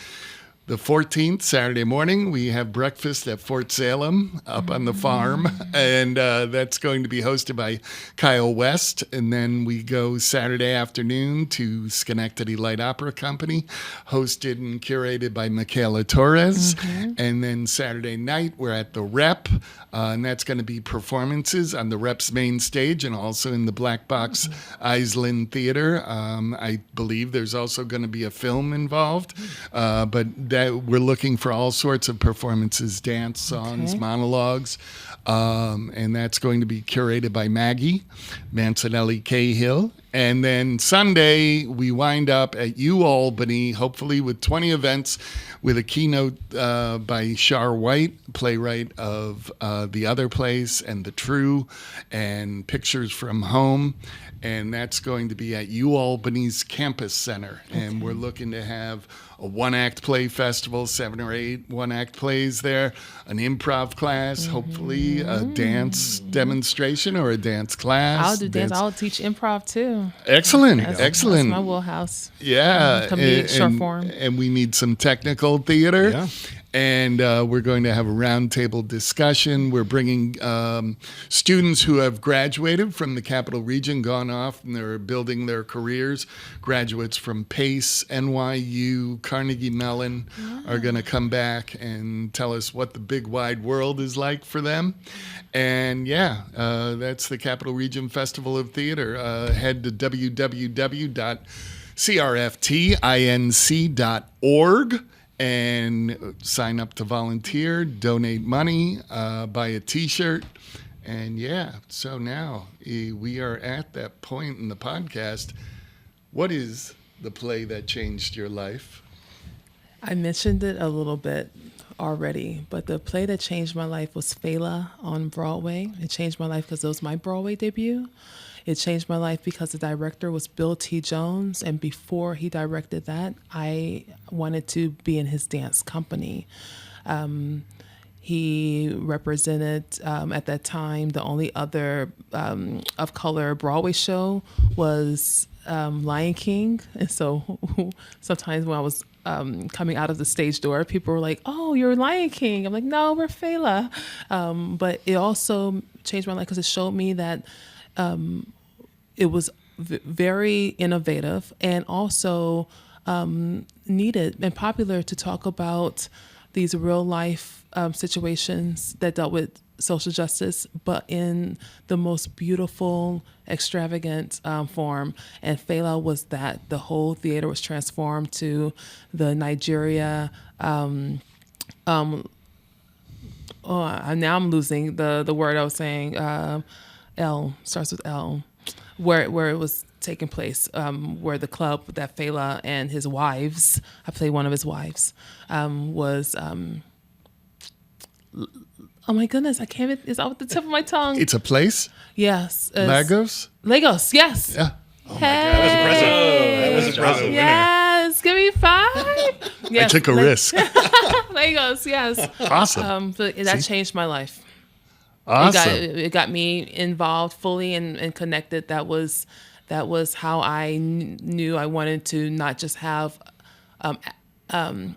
The 14th, Saturday morning, we have breakfast at Fort Salem up on the farm, and that's going to be hosted by Kyle West. And then we go Saturday afternoon to Schenectady Light Opera Company, hosted and curated by Michaela Torres. And then Saturday night, we're at the Rep, and that's going to be performances on the Rep's main stage and also in the Black Box Island Theater. I believe there's also going to be a film involved, but that we're looking for all sorts of performances, dance, songs, monologues, and that's going to be curated by Maggie Mancinelli Cahill. And then Sunday, we wind up at UAlbany, hopefully with 20 events, with a keynote by Shar White, playwright of The Other Place and The True, and Pictures from Home. And that's going to be at UAlbany's Campus Center. And we're looking to have a one-act play festival, 7 or 8 one-act plays there, an improv class, hopefully a dance demonstration or a dance class. I'll do dance. I'll teach improv too. Excellent, That's excellent. my wheelhouse. Yeah. Comedic short form. And we need some technical theater. Yeah. And we're going to have a roundtable discussion. We're bringing students who have graduated from the Capital Region, gone off, and they're building their careers. Graduates from Pace, NYU, Carnegie Mellon are going to come back and tell us what the big wide world is like for them. And that's the Capital Region Festival of Theater. Head to www.crftinc.org. and sign up to volunteer, donate money, buy a T-shirt. And so now we are at that point in the podcast. What is the play that changed your life? I mentioned it a little bit already, but the play that changed my life was Fela on Broadway. It changed my life because it was my Broadway debut. It changed my life because the director was Bill T. Jones, and before he directed that, I wanted to be in his dance company. He represented, at that time, the only other of color Broadway show was Lion King. And so sometimes when I was coming out of the stage door, people were like, "Oh, you're Lion King." I'm like, "No, we're Fela." But it also changed my life because it showed me that it was very innovative and also needed and popular to talk about these real life situations that dealt with social justice, but in the most beautiful, extravagant form. And Fela was that. The whole theater was transformed to the Nigeria. Now I'm losing the word I was saying. L starts with L, where it was taking place, where the club that Fela and his wives, I played one of his wives, was. Oh my goodness, I can't. It's off the tip of my tongue. It's a place? Yes. Lagos? Lagos, yes. Yeah. Oh my God, that was impressive. That was impressive. Yes, give me 5. Yes. I took a risk. Lagos, yes. Awesome. But that changed my life. Awesome. It got me involved fully and connected. That was how I knew I wanted to not just have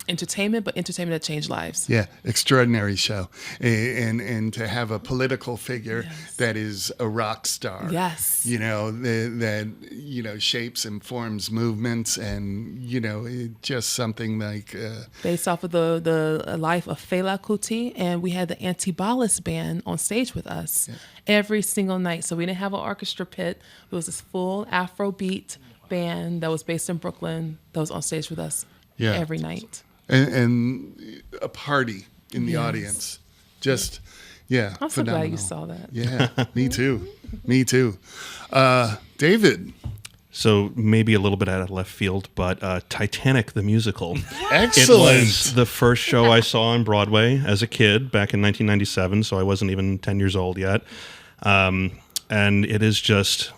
entertainment, but entertainment that changed lives. Yeah, extraordinary show. And to have a political figure that is a rock star. Yes. That shapes and forms movements and, just something like... based off of the life of Fela Kuti, and we had the Antibalas band on stage with us every single night. So we didn't have an orchestra pit. It was this full Afrobeat band that was based in Brooklyn that was on stage with us every night. And a party in the audience. Just, I'm so phenomenal. glad you saw that. Yeah, me too. Me too. David. So maybe a little bit out of left field, but Titanic the musical. Excellent. It was the first show I saw on Broadway as a kid back in 1997, so I wasn't even 10 years old yet. And it is just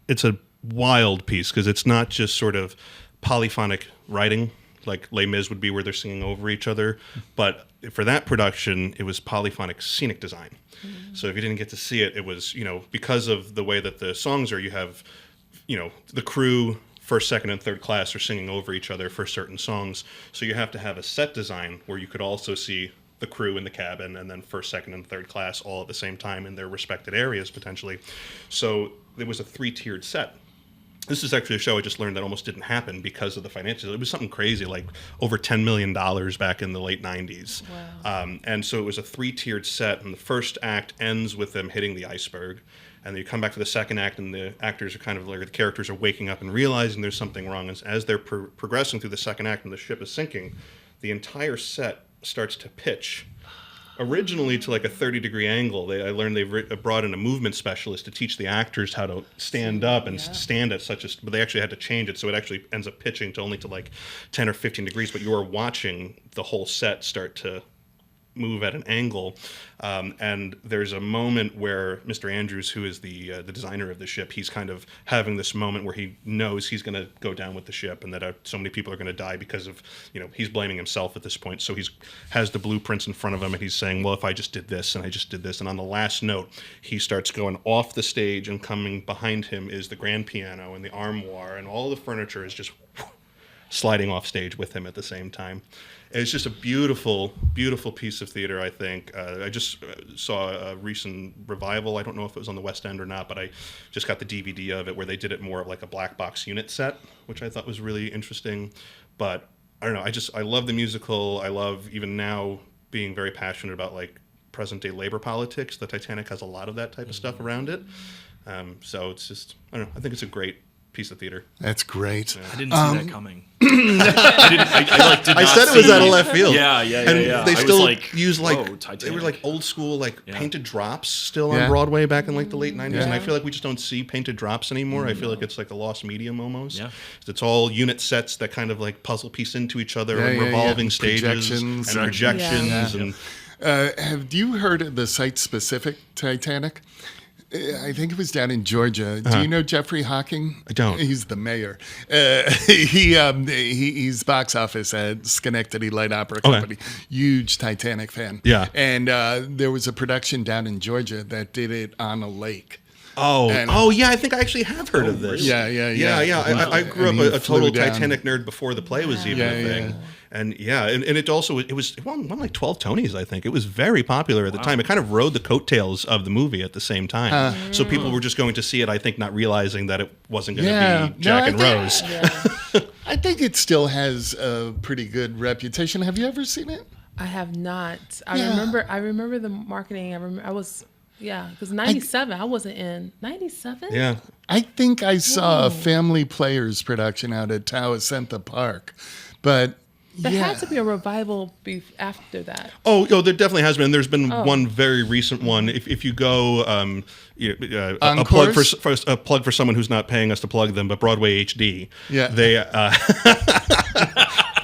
it's a wild piece because it's not just sort of polyphonic writing like Les Mis would be where they're singing over each other, but for that production it was polyphonic scenic design. So if you didn't get to see it, it was because of the way that the songs are, you have the crew first, second, and third class are singing over each other for certain songs, so you have to have a set design where you could also see the crew in the cabin and then first, second, and third class all at the same time in their respected areas potentially. So there was a 3-tiered set. This is actually a show I just learned that almost didn't happen because of the financials. It was something crazy, like over $10 million back in the late 90s. Wow. And so it was a 3-tiered set, and the first act ends with them hitting the iceberg. And then you come back to the second act, and the actors are kind of like, the characters are waking up and realizing there's something wrong. As they're progressing through the second act and the ship is sinking, the entire set starts to pitch. Originally to like a 30-degree angle. I learned they brought in a movement specialist to teach the actors how to stand up and stand at but they actually had to change it, so it actually ends up pitching to only to like 10 or 15 degrees, but you are watching the whole set start to move at an angle. And there's a moment where Mr. Andrews, who is the designer of the ship, he's kind of having this moment where he knows he's going to go down with the ship and that so many people are going to die because of, he's blaming himself at this point. So he's has the blueprints in front of him and he's saying, well, if I just did this and I just did this. And on the last note, he starts going off the stage, and coming behind him is the grand piano and the armoire, and all the furniture is just sliding off stage with him at the same time. It's just a beautiful, beautiful piece of theater, I think. I just saw a recent revival. I don't know if it was on the West End or not, but I just got the DVD of it where they did it more of like a black box unit set, which I thought was really interesting. But I don't know, I love the musical. I love, even now, being very passionate about like present day labor politics. The Titanic has a lot of that type of stuff around it. So it's just, I don't know, I think it's a great piece of theater. That's great. I didn't see that coming. I said it was out of left field. Yeah. And they still use like, Titanic. they were like old school painted drops still on Broadway back in like the late 90s. And I feel like we just don't see painted drops anymore. I feel like it's like a lost medium almost. Yeah. It's all unit sets that kind of like puzzle piece into each other and revolving stages and projections. And have you heard of the site-specific Titanic? I think it was down in Georgia. Do you know Jeffrey Hawking? I don't. He's the mayor. He's box office at Schenectady Light Opera Company. Huge Titanic fan. Yeah. And there was a production down in Georgia that did it on a lake. Oh, yeah. I think I actually have heard of this. Yeah. I grew And up he a total flew down. Titanic nerd before the play was even a thing. And it won like 12 Tonys, I think. It was very popular at the time. It kind of rode the coattails of the movie at the same time. So people were just going to see it, I think, not realizing that it wasn't going to be Jack and Rose. I think it still has a pretty good reputation. Have you ever seen it? I have not. I remember the marketing. Because 97, I wasn't in 97. Yeah. I think I saw a Family Players production out at Towasentha Park, but There had to be a revival after that. Oh, there definitely has been. There's been one very recent one. If you go, a plug for someone who's not paying us to plug them, but Broadway HD. Yeah. They,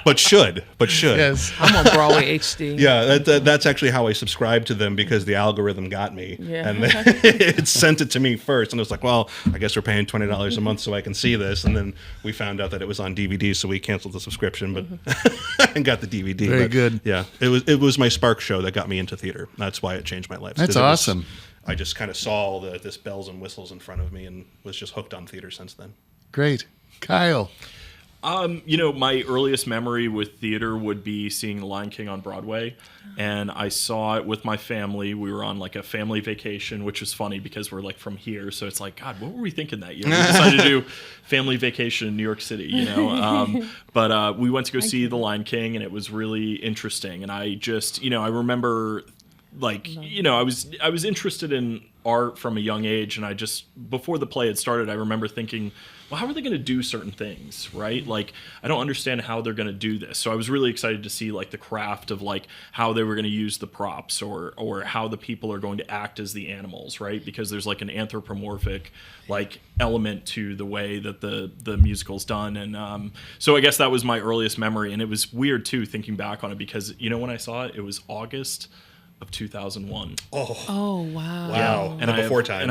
but should. Yes. I'm on Broadway HD. Yeah, that's actually how I subscribed to them because the algorithm got me. Yeah. And it sent it to me first. And it was like, well, I guess we're paying $20 a month so I can see this. And then we found out that it was on DVD, so we canceled the subscription but and got the DVD. Very good. Yeah, it was my Spark show that got me into theater. That's why it changed my life. That's awesome. I just kind of saw all this bells and whistles in front of me and was just hooked on theater since then. Great. Kyle. My earliest memory with theater would be seeing The Lion King on Broadway, and I saw it with my family. We were on like a family vacation, which was funny because we're like from here, so it's like, God, what were we thinking that year? We decided to do family vacation in New York City, But we went to go see The Lion King, and it was really interesting. And I just, I remember, I was interested in art from a young age, and I just, before the play had started, I remember thinking, well, how are they going to do certain things, right? Like, I don't understand how they're going to do this. So I was really excited to see like the craft of like how they were going to use the props or how the people are going to act as the animals, right? Because there's like an anthropomorphic like element to the way that the musical's done. And so I guess that was my earliest memory. And it was weird too, thinking back on it, because when I saw it, it was August of 2001. Oh, wow. Wow. And I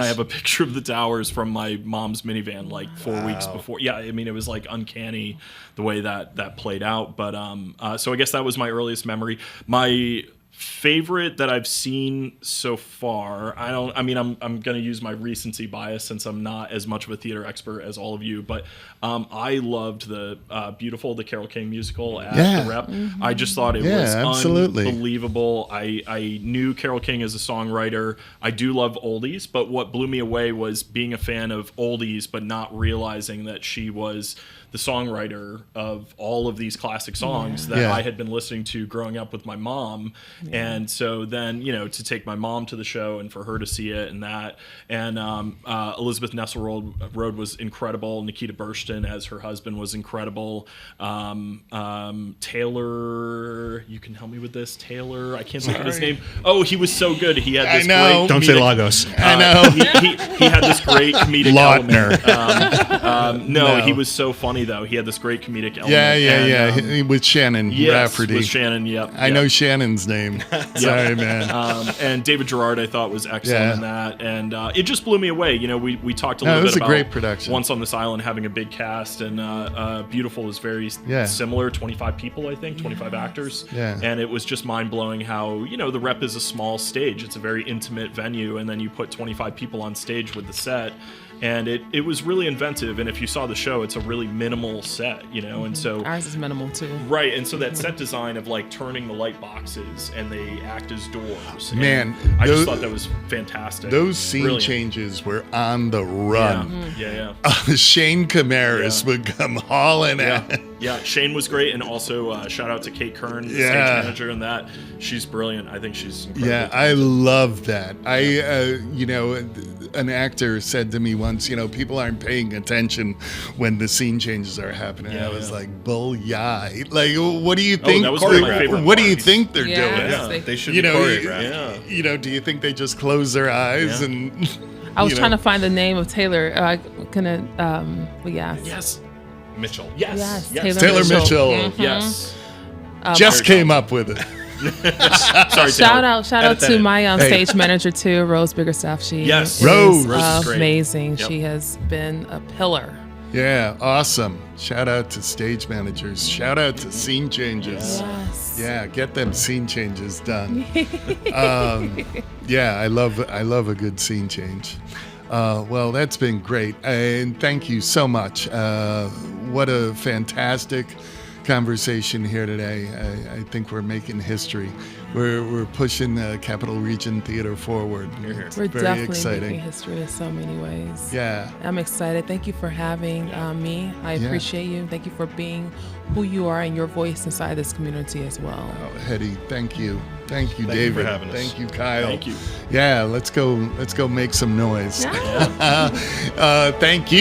have a picture of the towers from my mom's minivan like 4 weeks before. Yeah, I mean, it was like uncanny the way that played out. But so I guess that was my earliest memory. My favorite that I've seen so far, I'm going to use my recency bias since I'm not as much of a theater expert as all of you, but I loved the the Carole King musical at the Rep. Mm-hmm. I just thought it was absolutely unbelievable. I knew Carole King as a songwriter. I do love oldies, but what blew me away was being a fan of oldies but not realizing that she was the songwriter of all of these classic songs that I had been listening to growing up with my mom. And so then, to take my mom to the show and for her to see it and that. And Elizabeth Nesselrode was incredible. Nikita Burston as her husband was incredible. Taylor, you can help me with this. Taylor, I can't think of his name. Oh, he was so good. He had this great... Don't say Lagos. I know. He had this great comedic Lautner. element. No, he was so funny, though. He had this great comedic element. Yeah. With Shannon Rafferty. With Shannon, yep. I know Shannon's name. Sorry, man. And David Gerard, I thought, was excellent in that. And it just blew me away. We talked a little bit about a great production. Once on This Island having a big cast, and Beautiful is very similar. 25 people, I think, 25 actors. Yeah. And it was just mind-blowing how, the Rep is a small stage. It's a very intimate venue, and then you put 25 people on stage with the set. And it was really inventive, and if you saw the show, it's a really minimal set, and so... Ours is minimal, too. Right, and so that set design of, like, turning the light boxes, and they act as doors. Man, I just thought that was fantastic. Those scene changes were on the run. Yeah. Shane Camaris would come hauling out. Yeah, Shane was great, and also shout out to Kate Kern, the stage manager, and that. She's brilliant. I think she's incredible. Yeah, I love that. An actor said to me once, people aren't paying attention when the scene changes are happening. I was like, bull yai. Like, what do you think? That was one of my favorite what do you parts. think they're doing? Yeah, they should be choreographed. Do you think they just close their eyes and... I was trying to find the name of Taylor. Yes. Mitchell. Yes. Taylor Taylor Mitchell. Mm-hmm. Yes. Just came up with it. Sorry, Shout Taylor. out Edit that to in. my stage manager too, Rose Biggerstaff. She Yes. is Rose. Rose is great. amazing. Yep. She has been a pillar. Yeah, awesome. Shout out to stage managers. Shout out to scene changes. Yes. Yeah, get them scene changes done. Yeah, I love a good scene change. Well, that's been great, and thank you so much. What a fantastic conversation here today. I think we're making history. We're pushing the Capital Region Theater forward. It's We're very definitely exciting. making history in so many ways. Yeah. I'm excited. Thank you for having me. I Yeah. appreciate you. Thank you for being who you are and your voice inside this community as well. Oh, Hettie, thank you. Thank you, Thank you David. for having us. Thank you, Kyle. Thank you. Yeah, let's go make some noise. Thank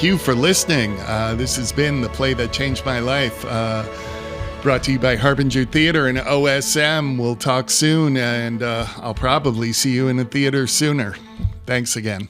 you for listening. This has been The Play That Changed My Life, brought to you by Harbinger Theater and OSM. We'll talk soon, and I'll probably see you in the theater sooner. Thanks again.